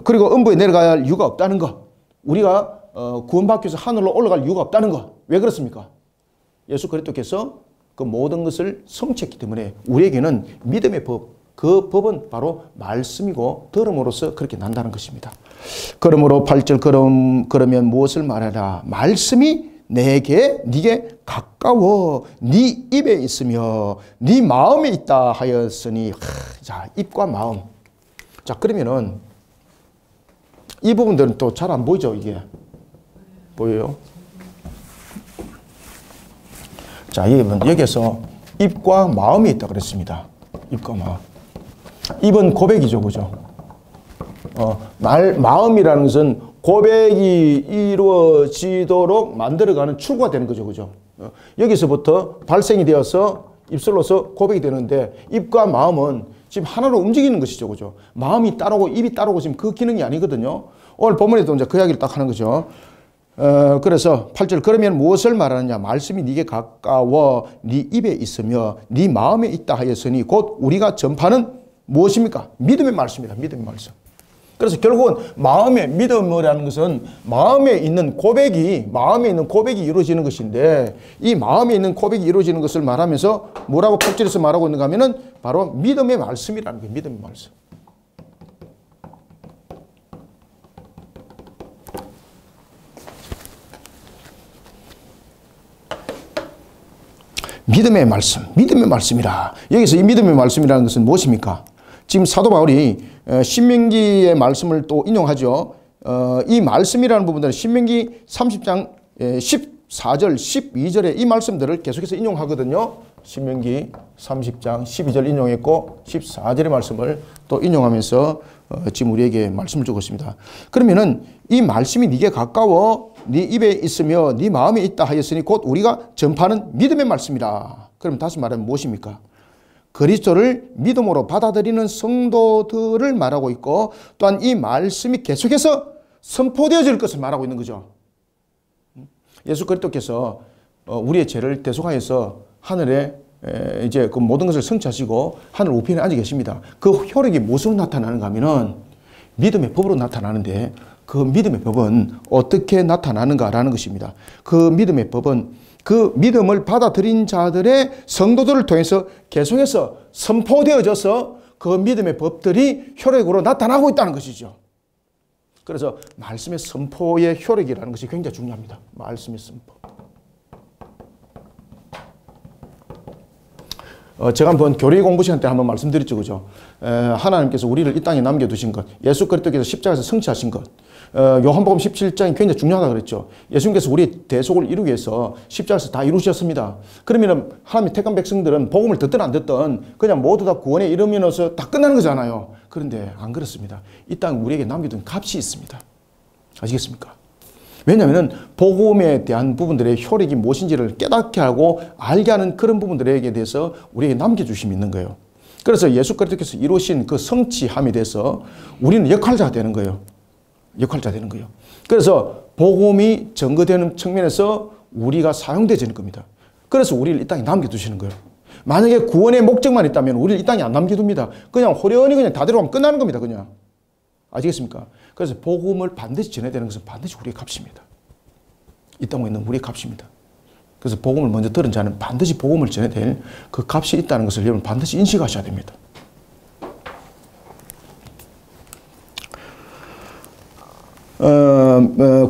그리고 음부에 내려가야 할 이유가 없다는 것. 우리가 구원받기 위해서 하늘로 올라갈 이유가 없다는 것. 왜 그렇습니까? 예수 그리스도께서 그 모든 것을 성취했기 때문에 우리에게는 믿음의 법, 그 법은 바로 말씀이고 들음으로써 그렇게 난다는 것입니다. 그러므로 8절 그러면 무엇을 말하라? 말씀이 네게 가까워 네 입에 있으며 네 마음에 있다 하였으니. 자, 입과 마음. 자, 그러면은 이 부분들은 또 잘 안 보이죠, 이게. 보여요? 자, 여기에서 입과 마음이 있다 그랬습니다. 입과 마음. 입은 고백이죠, 그죠? 마음이라는 것은 고백이 이루어지도록 만들어가는 출구가 되는 거죠, 그죠? 여기서부터 발생이 되어서 입술로서 고백이 되는데 입과 마음은 지금 하나로 움직이는 것이죠, 그죠? 마음이 따르고 입이 따르고 지금 그 기능이 아니거든요. 오늘 본문에도 이제 그 이야기를 딱 하는 거죠. 그래서 8절 그러면 무엇을 말하느냐? 말씀이 네게 가까워 네 입에 있으며 네 마음에 있다 하였으니 곧 우리가 전파는 무엇입니까? 믿음의 말씀입니다. 믿음의 말씀. 그래서 결국은 마음의 믿음이라는 것은 마음에 있는 고백이 이루어지는 것인데 이 마음에 있는 고백이 이루어지는 것을 말하면서 뭐라고 폭절해서 말하고 있는가 하면은 바로 믿음의 말씀이라는 거예요. 믿음의 말씀. 믿음의 말씀, 믿음의 말씀이라. 여기서 이 믿음의 말씀이라는 것은 무엇입니까? 지금 사도 바울이 신명기의 말씀을 또 인용하죠. 이 말씀이라는 부분들은 신명기 30장 14절, 12절의 이 말씀들을 계속해서 인용하거든요. 신명기 30장 12절 인용했고 14절의 말씀을 또 인용하면서 지금 우리에게 말씀을 주고 있습니다. 그러면은 이 말씀이 네게 가까워 네 입에 있으며 네 마음에 있다 하였으니 곧 우리가 전파하는 믿음의 말씀이라. 그럼 다시 말하면 무엇입니까? 그리스도를 믿음으로 받아들이는 성도들을 말하고 있고 또한 이 말씀이 계속해서 선포되어질 것을 말하고 있는 거죠. 예수 그리스도께서 우리의 죄를 대속하여서 하늘에 이제 그 모든 것을 성취하시고 하늘 우편에 앉아 계십니다. 그 효력이 무엇으로 나타나는가 하면은 믿음의 법으로 나타나는데 그 믿음의 법은 어떻게 나타나는가라는 것입니다. 그 믿음의 법은 그 믿음을 받아들인 자들의 성도들을 통해서 계속해서 선포되어져서 그 믿음의 법들이 효력으로 나타나고 있다는 것이죠. 그래서 말씀의 선포의 효력이라는 것이 굉장히 중요합니다. 말씀의 선포. 제가 한번 교리 공부 시간 때 한번 말씀드렸죠, 그죠? 하나님께서 우리를 이 땅에 남겨두신 것, 예수 그리스도께서 십자가에서 성취하신 것, 요한복음 17장이 굉장히 중요하다 그랬죠. 예수님께서 우리의 대속을 이루기 위해서 십자가에서 다 이루셨습니다. 그러면 하나님의 택한 백성들은 복음을 듣든 안 듣든 그냥 모두 다 구원에 이르면서 다 끝나는 거잖아요. 그런데 안 그렇습니다. 이 땅에 우리에게 남겨둔 값이 있습니다. 아시겠습니까? 왜냐하면 복음에 대한 부분들의 효력이 무엇인지를 깨닫게 하고 알게 하는 그런 부분들에 대해서 우리에게 남겨주심이 있는 거예요. 그래서 예수 그리스도께서 이루신 그 성취함에 대해서 우리는 역할자가 되는 거예요. 역할자 되는 거예요. 그래서 복음이 증거되는 측면에서 우리가 사용되지는 겁니다. 그래서 우리를 이 땅에 남겨두시는 거예요. 만약에 구원의 목적만 있다면 우리를 이 땅에 안 남겨둡니다. 그냥 호련히 그냥 다 데려가면 끝나는 겁니다. 그냥. 아시겠습니까? 그래서 복음을 반드시 전해야 되는 것은 반드시 우리의 값입니다. 이 땅에 있는 우리의 값입니다. 그래서 복음을 먼저 들은 자는 반드시 복음을 전해야 될 그 값이 있다는 것을 여러분 반드시 인식하셔야 됩니다.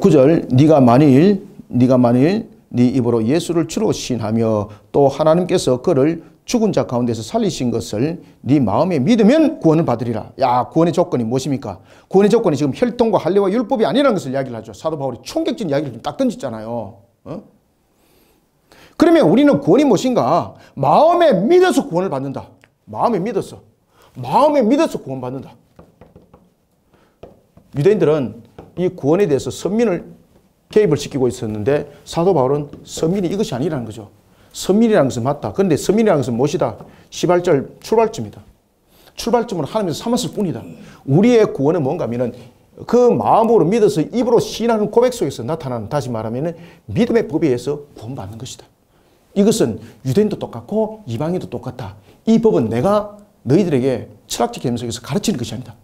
구절 네가 만일 네 입으로 예수를 주로 시인하며 또 하나님께서 그를 죽은 자 가운데서 살리신 것을 네 마음에 믿으면 구원을 받으리라. 야, 구원의 조건이 무엇입니까? 구원의 조건이 지금 혈통과 할례와 율법이 아니라는 것을 이야기를 하죠. 사도 바울이 충격적인 이야기를 딱 던지잖아요. 그러면 우리는 구원이 무엇인가? 마음에 믿어서 구원을 받는다. 마음에 믿어서 구원받는다. 유대인들은 이 구원에 대해서 선민을 개입을 시키고 있었는데 사도 바울은 선민이 이것이 아니라는 거죠. 선민이라는 것은 맞다. 그런데 선민이라는 것은 무엇이다? 18절 출발점이다. 출발점을 하나님께서 삼았을 뿐이다. 우리의 구원은 뭔가 하면은 그 마음으로 믿어서 입으로 시인하는 고백 속에서 나타나는, 다시 말하면 믿음의 법에 의해서 구원받는 것이다. 이것은 유대인도 똑같고 이방인도 똑같다. 이 법은 내가 너희들에게 철학적 개념 속에서 가르치는 것이 아니다.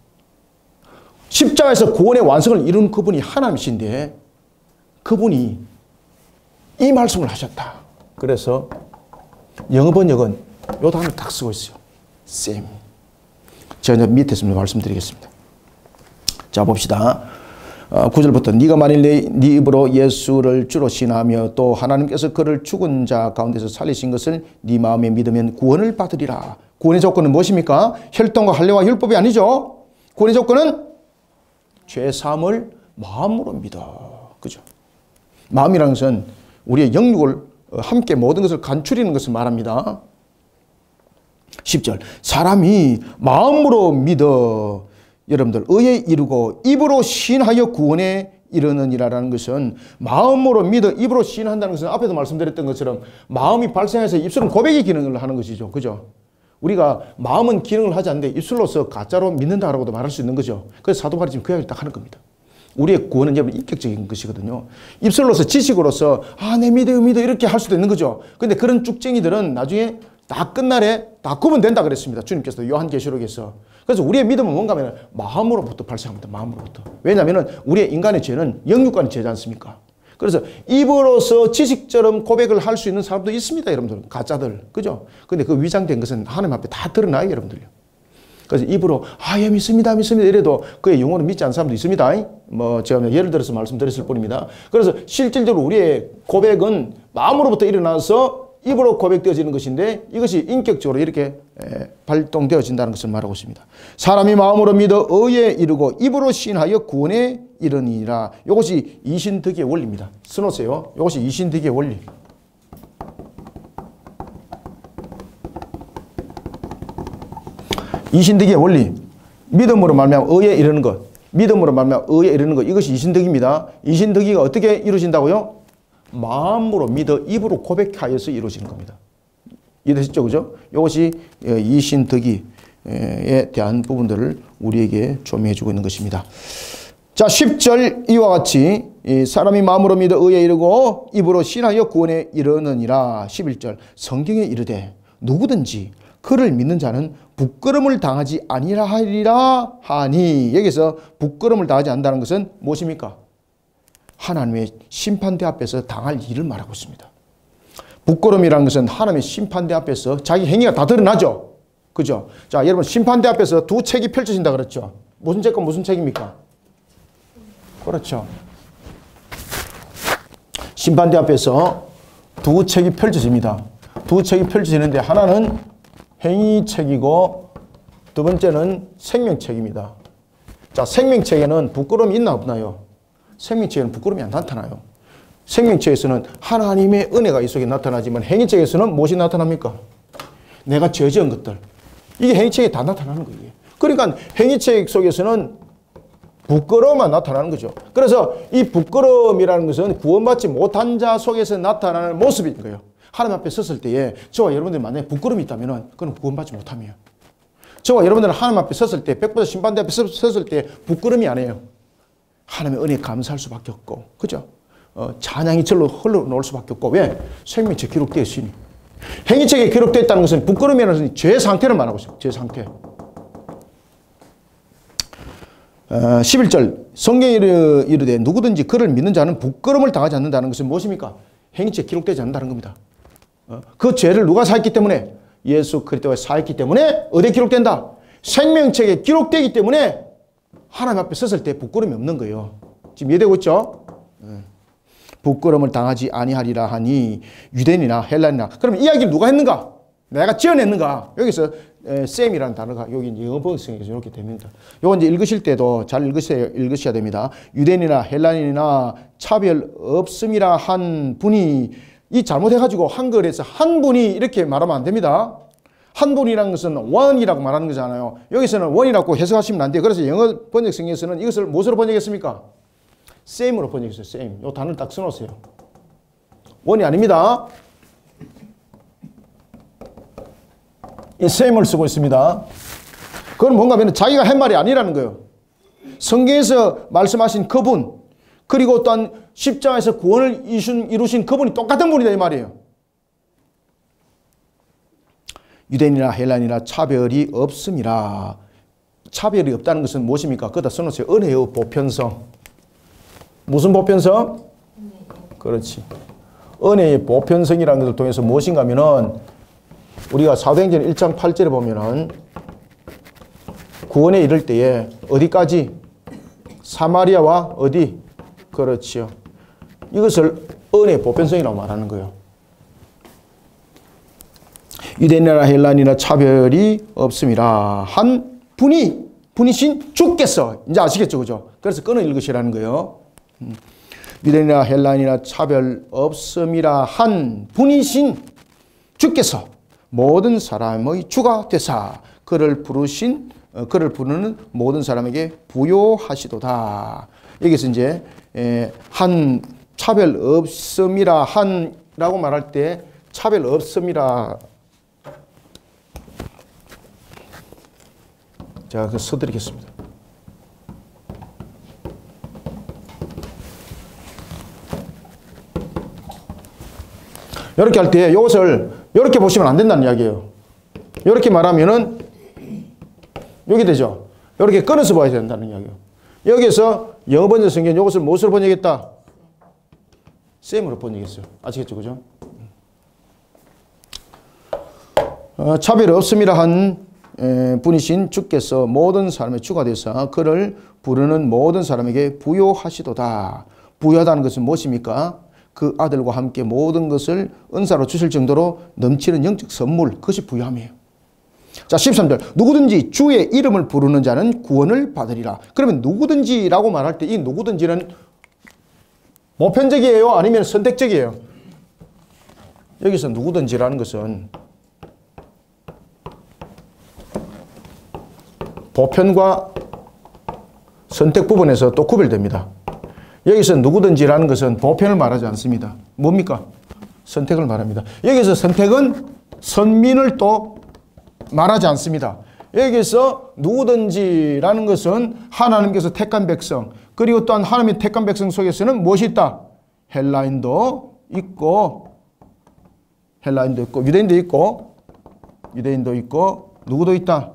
십자가에서 구원의 완성을 이룬 그분이 하나님이신데 그분이 이 말씀을 하셨다. 그래서 영어 번역은 요 단어를 딱 쓰고 있어요. same. 제가 이제 밑에서 말씀드리겠습니다. 자, 봅시다. 9절부터 네가 만일 네 입으로 예수를 주로 신하며 또 하나님께서 그를 죽은 자 가운데서 살리신 것을 네 마음에 믿으면 구원을 받으리라. 구원의 조건은 무엇입니까? 혈통과 할례와 율법이 아니죠. 구원의 조건은 죄 사함을 마음으로 믿어. 그죠? 마음이라는 것은 우리의 영육을 함께 모든 것을 간추리는 것을 말합니다. 10절 사람이 마음으로 믿어 여러분들 의에 이르고 입으로 시인하여 구원에 이르느니라라는 것은 마음으로 믿어 입으로 시인한다는 것은 앞에도 말씀드렸던 것처럼 마음이 발생해서 입술은 고백의 기능을 하는 것이죠. 그죠? 우리가 마음은 기능을 하지 않는데 입술로서 가짜로 믿는다라고도 말할 수 있는 거죠. 그래서 사도 바울이 지금 그 이야기를 딱 하는 겁니다. 우리의 구원은 여러분 인격적인 것이거든요. 입술로서 지식으로서 내 믿어 이렇게 할 수도 있는 거죠. 근데 그런 쭉쟁이들은 나중에 다 끝날에 다 구분된다 그랬습니다. 주님께서 요한계시록에서. 그래서 우리의 믿음은 뭔가 하면 마음으로부터 발생합니다. 마음으로부터. 왜냐하면 우리의 인간의 죄는 영육간의 죄지 않습니까? 그래서 입으로서 지식처럼 고백을 할 수 있는 사람도 있습니다. 여러분들. 가짜들. 그죠? 근데 그 위장된 것은 하나님 앞에 다 드러나요. 여러분들요. 그래서 입으로 예 믿습니다 이래도 그의 영혼을 믿지 않는 사람도 있습니다. 뭐 제가 예를 들어서 말씀드렸을 뿐입니다. 그래서 실질적으로 우리의 고백은 마음으로부터 일어나서 입으로 고백되어지는 것인데 이것이 인격적으로 이렇게 발동되어진다는 것을 말하고 있습니다. 사람이 마음으로 믿어 의에 이르고 입으로 시인하여 구원에 이르니라. 이것이 이신득의 원리입니다. 써놓으세요. 이것이 이신득의 원리. 이신득의 원리. 믿음으로 말미암아 의에 이르는 것. 믿음으로 말미암아 의에 이르는 것. 이것이 이신득입니다. 이신득이가 어떻게 이루어진다고요? 마음으로 믿어 입으로 고백하여서 이루어지는 겁니다. 이해되시죠? 그죠? 이것이 이신득이에 대한 부분들을 우리에게 조명해 주고 있는 것입니다. 자, 10절 이와 같이 사람이 마음으로 믿어 의에 이르고 입으로 신하여 구원에 이르느니라. 11절 성경에 이르되 누구든지 그를 믿는 자는 부끄러움을 당하지 아니라 하리라 하니. 여기서 부끄러움을 당하지 않는다는 것은 무엇입니까? 하나님의 심판대 앞에서 당할 일을 말하고 있습니다. 부끄러움이라는 것은 하나님의 심판대 앞에서 자기 행위가 다 드러나죠. 그죠? 자, 여러분 심판대 앞에서 두 책이 펼쳐진다 그랬죠. 무슨 책과 무슨 책입니까? 그렇죠. 심판대 앞에서 두 책이 펼쳐집니다. 두 책이 펼쳐지는데 하나는 행위책이고 두 번째는 생명책입니다. 자, 생명책에는 부끄러움이 있나 없나요? 생명책에는 부끄러움이 안 나타나요. 생명책에서는 하나님의 은혜가 이 속에 나타나지만 행위책에서는 무엇이 나타납니까? 내가 죄 지은 것들. 이게 행위책에 다 나타나는 거예요. 그러니까 행위책 속에서는 부끄러움만 나타나는 거죠. 그래서 이 부끄러움이라는 것은 구원받지 못한 자 속에서 나타나는 모습인 거예요. 하나님 앞에 섰을 때에 저와 여러분들이 만약에 부끄러움이 있다면 그건 구원받지 못함이에요. 저와 여러분들은 하나님 앞에 섰을 때, 백보자 심판대 앞에 섰을 때 부끄러움이 아니에요. 하나님의 은혜에 감사할 수밖에 없고, 그죠? 찬양이 절로 흘러놓을 수밖에 없고, 왜? 생명책에 기록되어 있으니. 행위책에 기록되어 있다는 것은 부끄러움이라는 것은 죄 상태를 말하고 있어요. 죄 상태. 11절 성경에 이르되 누구든지 그를 믿는 자는 부끄러움을 당하지 않는다는 것은 무엇입니까? 행위책에 기록되지 않는다는 겁니다. 그 죄를 누가 사했기 때문에? 예수 그리스도가 사했기 때문에 어디에 기록된다? 생명책에 기록되기 때문에 하나님 앞에 섰을 때 부끄러움이 없는 거예요. 지금 이해되고 있죠? 부끄러움을 당하지 아니하리라 하니 유대인이나 헬라인이나. 그럼 이야기를 누가 했는가? 내가 지어냈는가? 여기서 쌤이라는 단어가 여기 영어 번역성에서 이렇게 됩니다. 요거 이제 읽으실 때도 잘 읽으셔야 됩니다. 유대인이나 헬라인이나 차별 없음이라 한 분이 이 잘못해가지고 한글에서 한 분이 이렇게 말하면 안 됩니다. 한 분이라는 것은 one이라고 말하는 거잖아요. 여기서는 one이라고 해석하시면 안 돼요. 그래서 영어 번역성에서는 이것을 무엇으로 번역했습니까? same으로 번역했어요. same. 이 단어를 딱 써놓으세요. one이 아닙니다. 이 same을 쓰고 있습니다. 그건 뭔가 하면 자기가 한 말이 아니라는 거예요. 성경에서 말씀하신 그분, 그리고 또한 십자가에서 구원을 이루신 그분이 똑같은 분이다 이 말이에요. 유대인이나 헬라인이나 차별이 없음이라. 차별이 없다는 것은 무엇입니까? 그다 써놓으세요. 은혜의 보편성. 무슨 보편성? 그렇지. 은혜의 보편성이라는 것을 통해서 무엇인가 하면은 우리가 사도행전 1장 8절에 보면은 구원에 이를 때에 어디까지? 사마리아와 어디? 그렇지요. 이것을 은혜의 보편성이라고 말하는 거예요. 유대인이나 헬라인이나 차별이 없음이라 한 분이신 주께서. 이제 아시겠죠, 그죠? 그래서 끊어 읽으시라는 거예요. 유대인이나 헬라인이나 차별 없음이라 한 분이신 주께서 모든 사람의 주가 되사 그를 부르는 모든 사람에게 부요하시도다. 여기서 이제 한 차별 없음이라 한라고 말할 때 차별 없음이라 제가 그 써드리겠습니다. 이렇게 할 때 이것을 이렇게 보시면 안 된다는 이야기예요. 이렇게 말하면은 여기 되죠. 이렇게 끊어서 봐야 된다는 이야기예요. 여기서 영어 번역 성경 이것을 무엇으로 번역했다? 쌤으로 번역했어요. 아시겠죠, 그죠? 차별 없음이라 한 분이신 주께서 모든 사람의 주가 되사 그를 부르는 모든 사람에게 부요하시도다. 부요하다는 것은 무엇입니까? 그 아들과 함께 모든 것을 은사로 주실 정도로 넘치는 영적 선물, 그것이 부요함이에요. 자, 13절. 누구든지 주의 이름을 부르는 자는 구원을 받으리라. 그러면 누구든지라고 말할 때 이 누구든지는 보편적이에요? 아니면 선택적이에요? 여기서 누구든지라는 것은 보편과 선택 부분에서 또 구별됩니다. 여기서 누구든지라는 것은 보편을 말하지 않습니다. 뭡니까? 선택을 말합니다. 여기서 선택은 선민을 또 말하지 않습니다. 여기서 누구든지라는 것은 하나님께서 택한 백성, 그리고 또한 하나님의 택한 백성 속에서는 무엇이 있다? 헬라인도 있고 유대인도 있고 누구도 있다?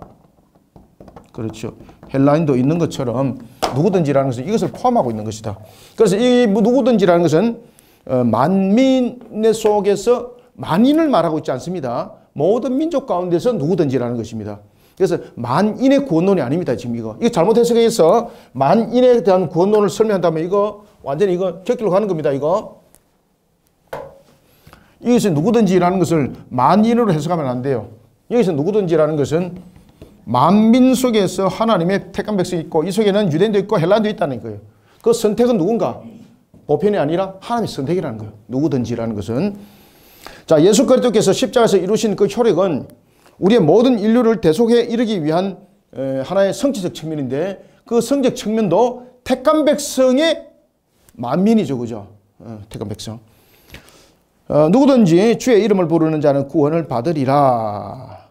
그렇죠. 헬라인도 있는 것처럼 누구든지라는 것은 이것을 포함하고 있는 것이다. 그래서 이 누구든지라는 것은 만민의 속에서 만인을 말하고 있지 않습니다. 모든 민족 가운데서 누구든지라는 것입니다. 그래서 만인의 구원론이 아닙니다. 지금 이거 잘못 해석해서 만인에 대한 구원론을 설명한다면 이거 완전히 이거 격길로 가는 겁니다. 이것이 누구든지라는 것을 만인으로 해석하면 안 돼요. 여기서 누구든지라는 것은 만민 속에서 하나님의 택한 백성이 있고 이 속에는 유대인도 있고 헬라인도 있다는 거예요. 그 선택은 누군가? 보편이 아니라 하나님의 선택이라는 거예요. 누구든지라는 것은. 자, 예수 그리스도께서 십자가에서 이루신 그 효력은 우리의 모든 인류를 대속에 이르기 위한 하나의 성취적 측면인데 그 성적 측면도 택한 백성의 만민이죠. 그죠? 택한 백성. 누구든지 주의 이름을 부르는 자는 구원을 받으리라.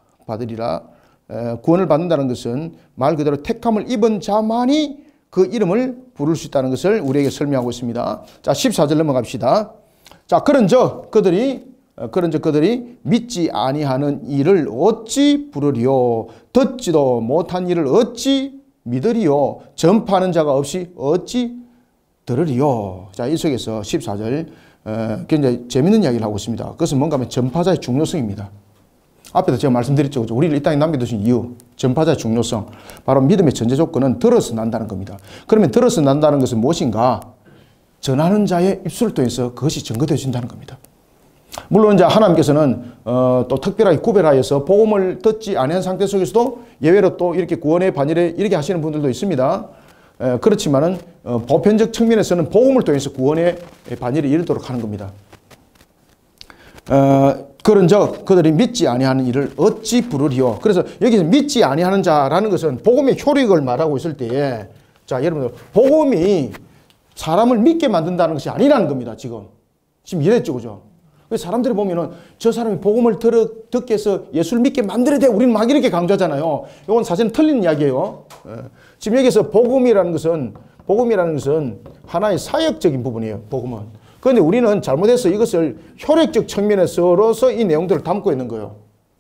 구원을 받는다는 것은 말 그대로 택함을 입은 자만이 그 이름을 부를 수 있다는 것을 우리에게 설명하고 있습니다. 자, 14절 넘어갑시다. 자, 그런즉 그들이 믿지 아니하는 이를 어찌 부르리요? 듣지도 못한 이를 어찌 믿으리요? 전파하는 자가 없이 어찌 들으리요? 자, 이 속에서 14절 굉장히 재밌는 이야기를 하고 있습니다. 그것은 뭔가 하면 전파자의 중요성입니다. 앞에도 제가 말씀드렸죠. 우리를 이 땅에 남겨두신 이유, 전파자의 중요성. 바로 믿음의 전제 조건은 들어서 난다는 겁니다. 그러면 들어서 난다는 것은 무엇인가? 전하는 자의 입술을 통해서 그것이 증거되어진다는 겁니다. 물론 이제 하나님께서는 또 특별하게 구별하여서 복음을 듣지 않은 상태 속에서도 예외로 또 이렇게 구원의 반열에 이렇게 하시는 분들도 있습니다. 그렇지만은 보편적 측면에서는 복음을 통해서 구원의 반열에 이르도록 하는 겁니다. 그런즉 그들이 믿지 아니하는 이를 어찌 부르리요? 그래서 여기서 믿지 아니하는 자라는 것은 복음의 효력을 말하고 있을 때에, 자, 여러분들, 복음이 사람을 믿게 만든다는 것이 아니라는 겁니다. 지금 이랬죠, 그죠? 사람들이 보면은 저 사람이 복음을 듣게 해서 예수를 믿게 만들어야 돼. 우리는 막 이렇게 강조하잖아요. 이건 사실은 틀린 이야기예요. 지금 여기서 복음이라는 것은 하나의 사역적인 부분이에요. 복음은. 그런데 우리는 잘못해서 이것을 효력적 측면에서로서 이 내용들을 담고 있는 거예요.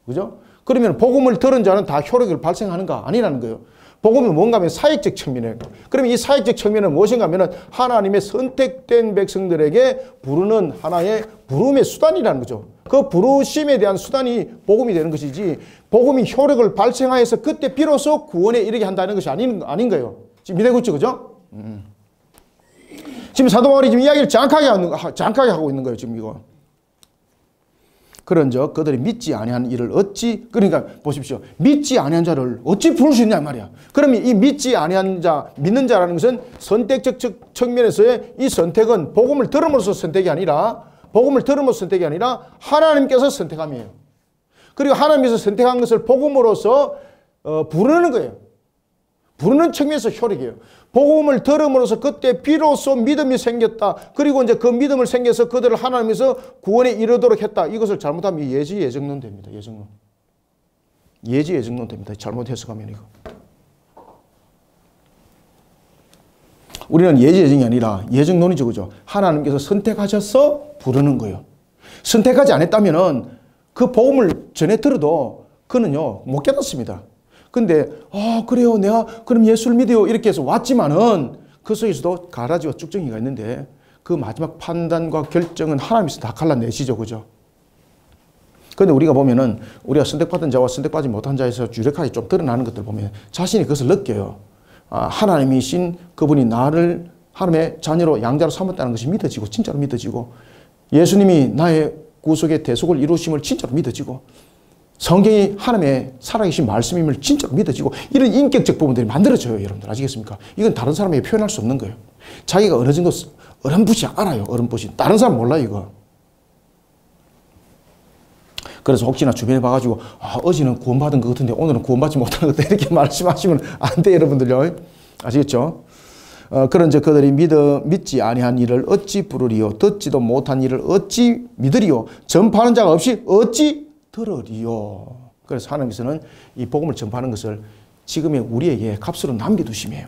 그죠? 그러면 복음을 들은 자는 다 효력을 발생하는가? 아니라는 거예요. 복음이 뭔가 하면 사역적 측면이에요. 그러면 이 사역적 측면은 무엇인가 하면 하나님의 선택된 백성들에게 부르는 하나의 부름의 수단이라는 거죠. 그 부르심에 대한 수단이 복음이 되는 것이지, 복음이 효력을 발생하여서 그때 비로소 구원에 이르게 한다는 것이 아닌 거예요. 지금 이해되고 있죠? 그죠? 지금 사도 바울이 지금 이야기를 정확하게 하고 있는 거예요. 지금 이거. 그런즉 그들이 믿지 아니한 이를 어찌, 그러니까 보십시오. 믿지 아니한 자를 어찌 부를 수 있냐 말이야. 그러면 이 믿지 아니한 자, 믿는 자라는 것은 선택적 측면에서의 이 선택은 복음을 들음으로써 선택이 아니라 하나님께서 선택함이에요. 그리고 하나님께서 선택한 것을 복음으로써 부르는 거예요. 부르는 측면에서 효력이에요. 복음을 들음으로써 그때 비로소 믿음이 생겼다. 그리고 이제 그 믿음을 생겨서 그들을 하나님께서 구원에 이르도록 했다. 이것을 잘못하면 예지예정론 됩니다. 예지예정론 됩니다. 잘못 해석하면 이거. 우리는 예지예정이 아니라 예정론이죠. 그죠? 하나님께서 선택하셔서 부르는 거예요. 선택하지 않았다면은 그 복음을 전해 들어도 그는요, 못 깨닫습니다. 근데, 그래요. 내가 그럼 예수를 믿어요. 이렇게 해서 왔지만은 그 속에서도 가라지와 쭉정이가 있는데 그 마지막 판단과 결정은 하나님께서 다 갈라내시죠. 그죠? 근데 우리가 보면은 우리가 선택받은 자와 선택받지 못한 자에서 유력하게 좀 드러나는 것들 보면 자신이 그것을 느껴요. 하나님이신 그분이 나를 하나님의 자녀로 양자로 삼았다는 것이 믿어지고, 진짜로 믿어지고, 예수님이 나의 구속의 대속을 이루심을 진짜로 믿어지고, 성경이 하나님의 살아계신 말씀임을 진짜로 믿어지고, 이런 인격적 부분들이 만들어져요. 여러분들 아시겠습니까? 이건 다른 사람에게 표현할 수 없는 거예요. 자기가 어느 정도 어렴풋이 알아요. 어렴풋이. 다른 사람 몰라요. 이거. 그래서 혹시나 주변에 봐가지고 어제는 구원받은 것 같은데 오늘은 구원받지 못한 것 같다 이렇게 말씀하시면 안 돼요. 여러분들요. 아시겠죠? 그런즉 그들이 믿지 아니한 일을 어찌 부르리요? 듣지도 못한 일을 어찌 믿으리요? 전파하는 자가 없이 어찌 들으리요? 그래서 하나님께서는 이 복음을 전파하는 것을 지금의 우리에게 값으로 남겨두심이에요.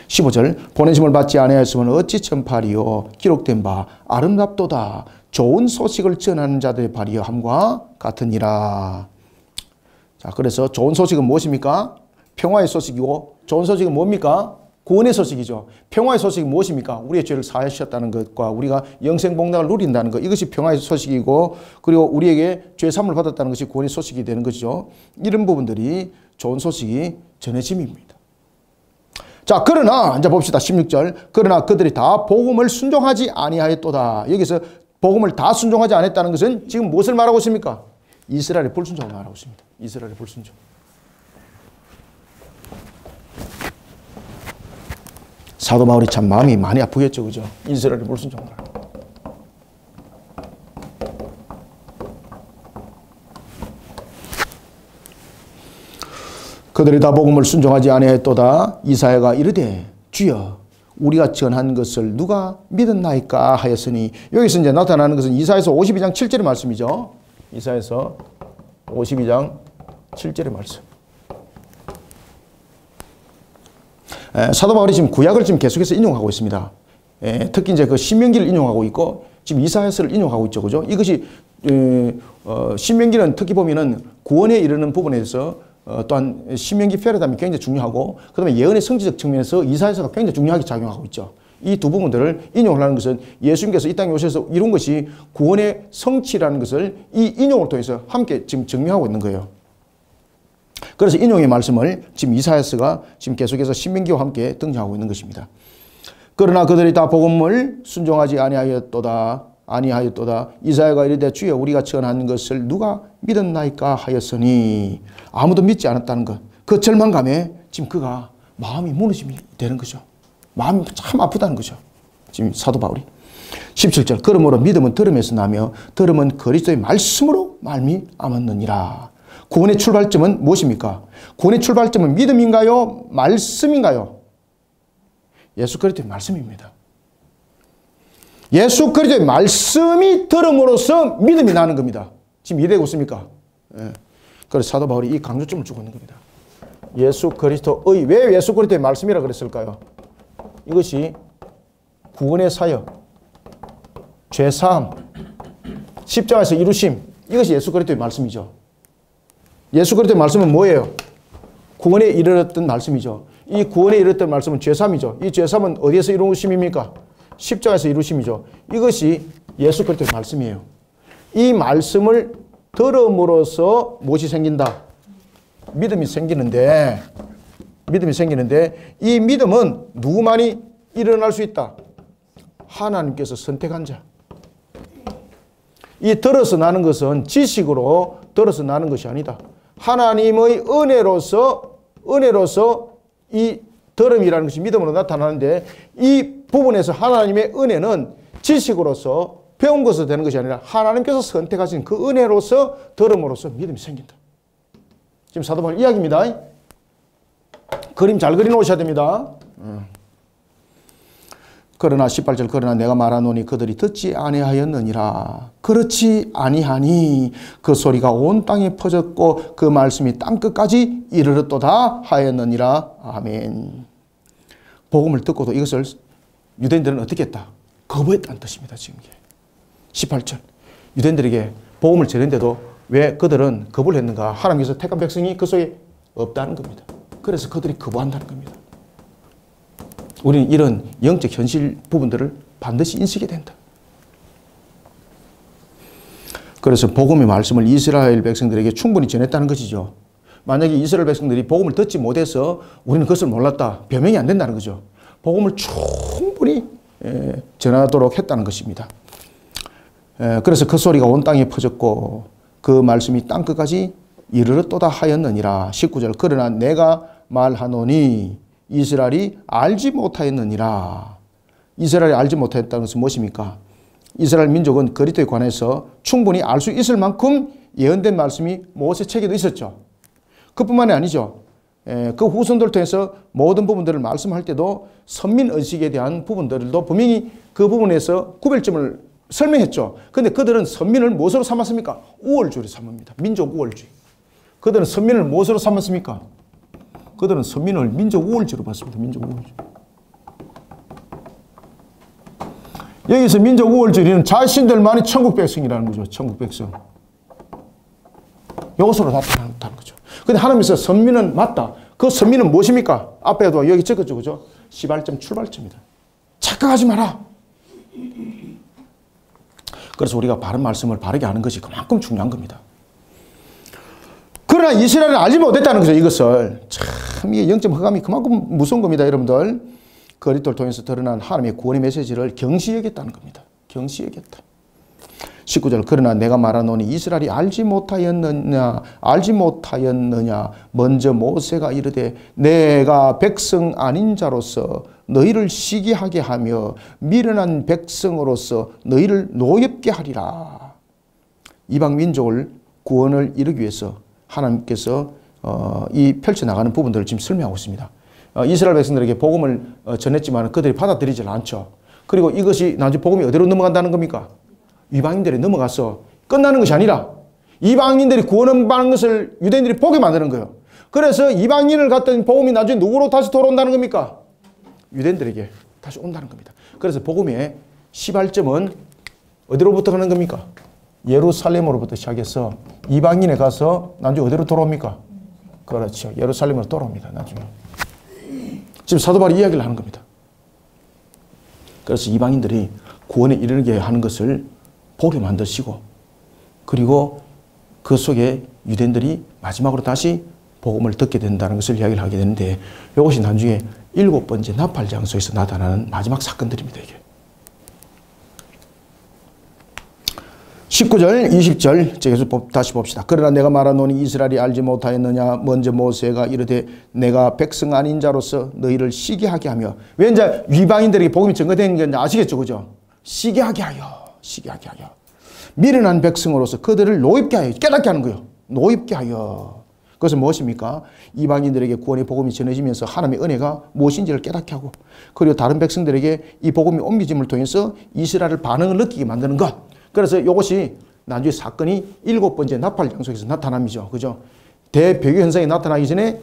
15절 보내심을 받지 아니하였으면 어찌 전파하리요? 기록된 바 아름답도다. 좋은 소식을 전하는 자들의 발이여 함과 같으니라. 자, 그래서 좋은 소식은 무엇입니까? 평화의 소식이고, 좋은 소식은 뭡니까? 구원의 소식이죠. 평화의 소식이 무엇입니까? 우리의 죄를 사하셨다는 것과 우리가 영생복락을 누린다는 것, 이것이 평화의 소식이고, 그리고 우리에게 죄 사함을 받았다는 것이 구원의 소식이 되는 것이죠. 이런 부분들이 좋은 소식이 전해짐입니다. 자, 그러나 이제 봅시다. 16절. 그러나 그들이 다 복음을 순종하지 아니하였도다. 여기서 복음을 다 순종하지 않았다는 것은 지금 무엇을 말하고 있습니까? 이스라엘의 불순종을 말하고 있습니다. 이스라엘의 불순종. 사도 바울이 참 마음이 많이 아프겠죠. 그죠? 이스라엘의 불순종을. 그들이 다 복음을 순종하지 아니하였도다. 이사야가 이르되 주여 우리가 전한 것을 누가 믿었나이까 하였으니, 여기서 이제 나타나는 것은 이사야서 52장 7절의 말씀이죠. 이사야서 52장 7절의 말씀. 사도 바울이 지금 구약을 지금 계속해서 인용하고 있습니다. 특히 이제 그 신명기를 인용하고 있고 지금 이사야서를 인용하고 있죠, 그죠? 이것이 신명기는 특히 보면은 구원에 이르는 부분에 대해서 또한 신명기 패러다임이 굉장히 중요하고, 그다음에 예언의 성취적 측면에서 이사야서가 굉장히 중요하게 작용하고 있죠. 이 두 부분들을 인용을 하는 것은 예수님께서 이 땅에 오셔서 이룬 것이 구원의 성취라는 것을 이 인용을 통해서 함께 지금 증명하고 있는 거예요. 그래서 인용의 말씀을 지금 이사야서가 지금 계속해서 신명기와 함께 등장하고 있는 것입니다. 그러나 그들이 다 복음을 순종하지 아니하였도다. 이사야가 이르되 주여 우리가 전한 것을 누가 믿었나이까 하였으니, 아무도 믿지 않았다는 것, 그 절망감에 지금 그가 마음이 무너짐이 되는 거죠. 마음이 참 아프다는 거죠. 지금 사도 바울이 17절 그러므로 믿음은 들음에서 나며 들음은 그리스도의 말씀으로 말미암았느니라. 구원의 출발점은 무엇입니까? 구원의 출발점은 믿음인가요? 말씀인가요? 예수 그리스도의 말씀입니다. 예수 그리스도의 말씀이 들음으로써 믿음이 나는 겁니다. 지금 이해되고 있습니까? 예. 그래서 사도 바울이 이 강조점을 주고 있는 겁니다. 예수 그리스도의, 왜 예수 그리스도의 말씀이라 그랬을까요? 이것이 구원의 사역, 죄사함, 십자가에서 이루심, 이것이 예수 그리스도의 말씀이죠. 예수 그리스도의 말씀은 뭐예요? 구원에 이르렀던 말씀이죠. 이 구원에 이르렀던 말씀은 죄사함이죠. 이 죄사함은 어디에서 이루심입니까? 십자가에서 이루심이죠. 이것이 예수 그리스도의 말씀이에요. 이 말씀을 들음으로써 무엇이 생긴다? 믿음이 생기는데 이 믿음은 누구만이 일어날 수 있다? 하나님께서 선택한 자. 이 들어서 나는 것은 지식으로 들어서 나는 것이 아니다. 하나님의 은혜로서 이 들음이라는 것이 믿음으로 나타나는데, 이 부분에서 하나님의 은혜는 지식으로서 배운 것으로 되는 것이 아니라 하나님께서 선택하신 그 은혜로서 들음으로써 믿음이 생긴다. 지금 사도 바울 이야기입니다. 그림 잘 그려 놓으셔야 됩니다. 그러나 18절 그러나 내가 말하노니 그들이 듣지 아니하였느니라. 그렇지 아니하니 그 소리가 온 땅에 퍼졌고 그 말씀이 땅끝까지 이르렀도다 하였느니라. 아멘. 복음을 듣고도 이것을 유대인들은 어떻게 했다? 거부했다는 뜻입니다. 지금 18절 유대인들에게 복음을 전했는데도 왜 그들은 거부를 했는가? 하나님께서 택한 백성이 그 속에 없다는 겁니다. 그래서 그들이 거부한다는 겁니다. 우리는 이런 영적 현실 부분들을 반드시 인식해야 된다. 그래서 복음의 말씀을 이스라엘 백성들에게 충분히 전했다는 것이죠. 만약에 이스라엘 백성들이 복음을 듣지 못해서 우리는 그것을 몰랐다, 변명이 안 된다는 거죠. 복음을 충분히 전하도록 했다는 것입니다. 그래서 그 소리가 온 땅에 퍼졌고 그 말씀이 땅끝까지 이르렀도다 하였느니라. 19절 그러나 내가 말하노니 이스라엘이 알지 못하였느니라. 이스라엘이 알지 못했다는 것은 무엇입니까? 이스라엘 민족은 그리스도에 관해서 충분히 알 수 있을 만큼 예언된 말씀이 모세 책에도 있었죠. 그뿐만이 아니죠. 그 후손들 통해서 모든 부분들을 말씀할 때도 선민의식에 대한 부분들도 분명히 그 부분에서 구별점을 설명했죠. 그런데 그들은 선민을 무엇으로 삼았습니까? 우월주의로 삼습니다. 민족 우월주의. 그들은 선민을 무엇으로 삼았습니까? 그들은 선민을 민족 우월주의로 봤습니다. 민족 우월주의. 여기서 민족 우월주의는 자신들만이 천국 백성이라는 거죠. 천국 백성. 이것으로 나타난다는 거죠. 근데 하나님께서 선민은 맞다. 그 선민은 무엇입니까? 앞에도 여기 적었죠. 그죠? 시발점, 출발점이다. 착각하지 마라. 그래서 우리가 바른 말씀을 바르게 하는 것이 그만큼 중요한 겁니다. 그러나 이스라엘은 알지 못했다는 거죠. 이것을. 참 이게 영적 흑암이 그만큼 무서운 겁니다. 여러분들. 그리스도를 통해서 드러난 하나님의 구원의 메시지를 경시 여겼다는 겁니다. 경시 여겼다. 19절 그러나 내가 말하노니 이스라엘이 알지 못하였느냐 먼저 모세가 이르되 내가 백성 아닌 자로서 너희를 시기하게 하며 미련한 백성으로서 너희를 노엽게 하리라. 이방 민족을 구원을 이루기 위해서 하나님께서 이 펼쳐나가는 부분들을 지금 설명하고 있습니다. 이스라엘 백성들에게 복음을 전했지만 그들이 받아들이질 않죠. 그리고 이것이 나중에 복음이 어디로 넘어간다는 겁니까? 이방인들이 넘어가서 끝나는 것이 아니라 이방인들이 구원을 받는 것을 유대인들이 보게 만드는 거예요. 그래서 이방인을 갖던 복음이 나중에 누구로 다시 돌아온다는 겁니까? 유대인들에게 다시 온다는 겁니다. 그래서 복음의 시발점은 어디로부터 가는 겁니까? 예루살렘으로부터 시작해서 이방인에 가서 나중에 어디로 돌아옵니까? 그렇죠. 예루살렘으로 돌아옵니다. 나중에. 지금 사도 바울이 이야기를 하는 겁니다. 그래서 이방인들이 구원에 이르게 하는 것을 보게 만드시고 그리고 그 속에 유대인들이 마지막으로 다시 복음을 듣게 된다는 것을 이야기를 하게 되는데 이것이 나중에 7번째 나팔 장소에서 나타나는 마지막 사건들입니다. 이게. 19절, 20절 계속 다시 봅시다. 그러나 내가 말하노니 이스라엘이 알지 못하였느냐. 먼저 모세가 이르되 내가 백성 아닌 자로서 너희를 시기하게 하며. 왜 이제 이방인들에게 복음이 전거되는 게 아시겠죠, 그죠? 시기하게 하여, 시기하게 하여. 미련한 백성으로서 그들을 노입게 하여, 깨닫게 하는 거예요. 노입게 하여. 그것은 무엇입니까? 이방인들에게 구원의 복음이 전해지면서 하나님의 은혜가 무엇인지를 깨닫게 하고 그리고 다른 백성들에게 이 복음이 옮겨짐을 통해서 이스라엘 반응을 느끼게 만드는 것. 그래서 이것이 나중에 사건이 7번째 나팔 장소에서 나타남이죠. 그죠? 대배교 현상이 나타나기 전에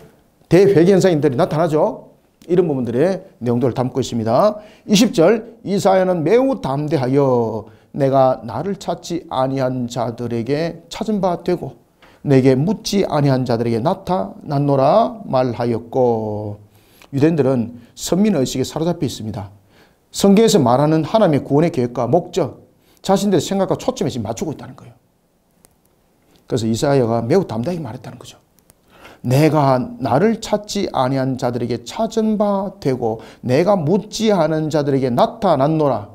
대회개 현상들이 나타나죠. 이런 부분들의 내용들을 담고 있습니다. 20절 이사야는 매우 담대하여 내가 나를 찾지 아니한 자들에게 찾은 바 되고 내게 묻지 아니한 자들에게 나타났노라 말하였고. 유대인들은 선민의식에 사로잡혀 있습니다. 성경에서 말하는 하나님의 구원의 계획과 목적 자신들의 생각과 초점에 지금 맞추고 있다는 거예요. 그래서 이사야가 매우 담대하게 말했다는 거죠. 내가 나를 찾지 아니한 자들에게 찾은 바 되고 내가 묻지 않은 자들에게 나타났노라.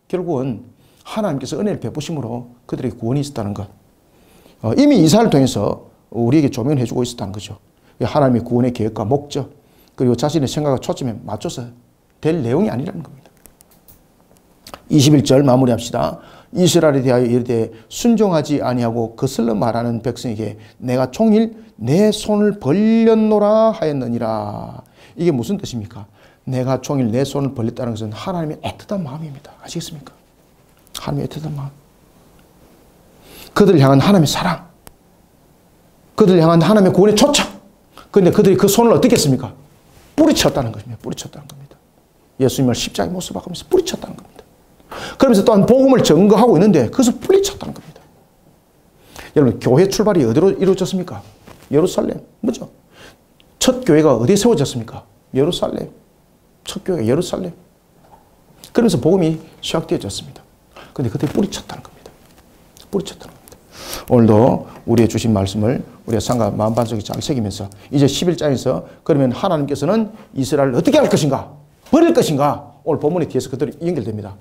결국은 하나님께서 은혜를 베푸심으로 그들에게 구원이 있었다는 것. 이미 이사를 통해서 우리에게 조명해 주고 있었다는 거죠. 하나님의 구원의 계획과 목적 그리고 자신의 생각과 초점에 맞춰서 될 내용이 아니라는 겁니다. 21절 마무리합시다. 이스라엘에 대하여 이르되 순종하지 아니하고 거슬러 말하는 백성에게 내가 종일 내 손을 벌렸노라 하였느니라. 이게 무슨 뜻입니까? 내가 종일 내 손을 벌렸다는 것은 하나님의 애틋한 마음입니다. 아시겠습니까? 하나님의 애틋한 마음. 그들을 향한 하나님의 사랑. 그들을 향한 하나님의 구원의 초청. 그런데 그들이 그 손을 어떻게 했습니까? 뿌리쳤다는 것입니다. 뿌리쳤다는 겁니다. 예수님을 십자가에 못 박으면서 뿌리쳤다는 겁니다. 그러면서 또한 복음을 증거하고 있는데 그것을 뿌리쳤다는 겁니다. 여러분 교회 출발이 어디로 이루어졌습니까? 예루살렘. 뭐죠? 첫 교회가 어디에 세워졌습니까? 예루살렘. 첫 교회가 예루살렘. 그러면서 복음이 시작되어졌습니다. 그런데 그때 뿌리쳤다는 겁니다. 뿌리쳤다는 겁니다. 오늘도 우리의 주신 말씀을 우리가 상가 마음반석에 잘 새기면서 이제 11장에서 그러면 하나님께서는 이스라엘을 어떻게 할 것인가? 버릴 것인가? 오늘 본문에 뒤에서 그들이 연결됩니다.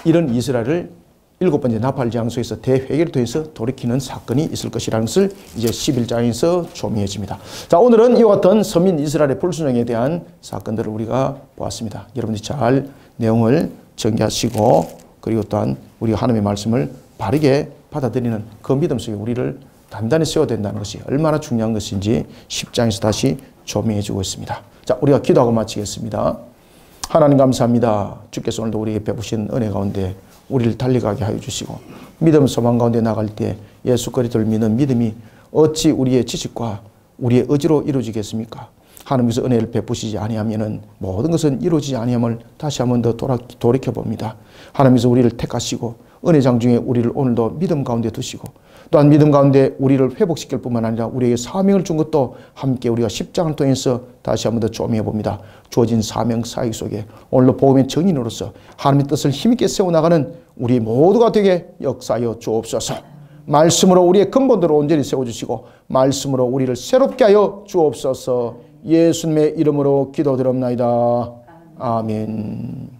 이런 이스라엘을 7번째 나팔 장소에서 대회개를 통해서 돌이키는 사건이 있을 것이라는 것을 이제 11장에서 조명해집니다. 자, 오늘은 이와 같은 서민 이스라엘의 불순종에 대한 사건들을 우리가 보았습니다. 여러분들이 잘 내용을 정리하시고 그리고 또한 우리가 하나님의 말씀을 바르게 받아들이는 그 믿음 속에 우리를 단단히 세워야 된다는 것이 얼마나 중요한 것인지 10장에서 다시 조명해주고 있습니다. 자, 우리가 기도하고 마치겠습니다. 하나님 감사합니다. 주께서 오늘도 우리에게 베푸신 은혜 가운데 우리를 달려가게 하여 주시고 믿음 소망 가운데 나갈 때 예수 그리스도를 믿는 믿음이 어찌 우리의 지식과 우리의 의지로 이루어지겠습니까? 하나님께서 은혜를 베푸시지 아니하면은 모든 것은 이루어지지 아니함을 다시 한 번 더 돌이켜 봅니다. 하나님께서 우리를 택하시고 은혜장 중에 우리를 오늘도 믿음 가운데 두시고 또한 믿음 가운데 우리를 회복시킬 뿐만 아니라 우리에게 사명을 준 것도 함께 우리가 10장을 통해서 다시 한 번 더 조명해 봅니다. 주어진 사명 사역 속에 오늘도 복음의 증인으로서 하나님의 뜻을 힘있게 세워나가는 우리 모두가 되게 역사하여 주옵소서. 말씀으로 우리의 근본들을 온전히 세워주시고 말씀으로 우리를 새롭게 하여 주옵소서. 예수님의 이름으로 기도드립나이다. 아멘.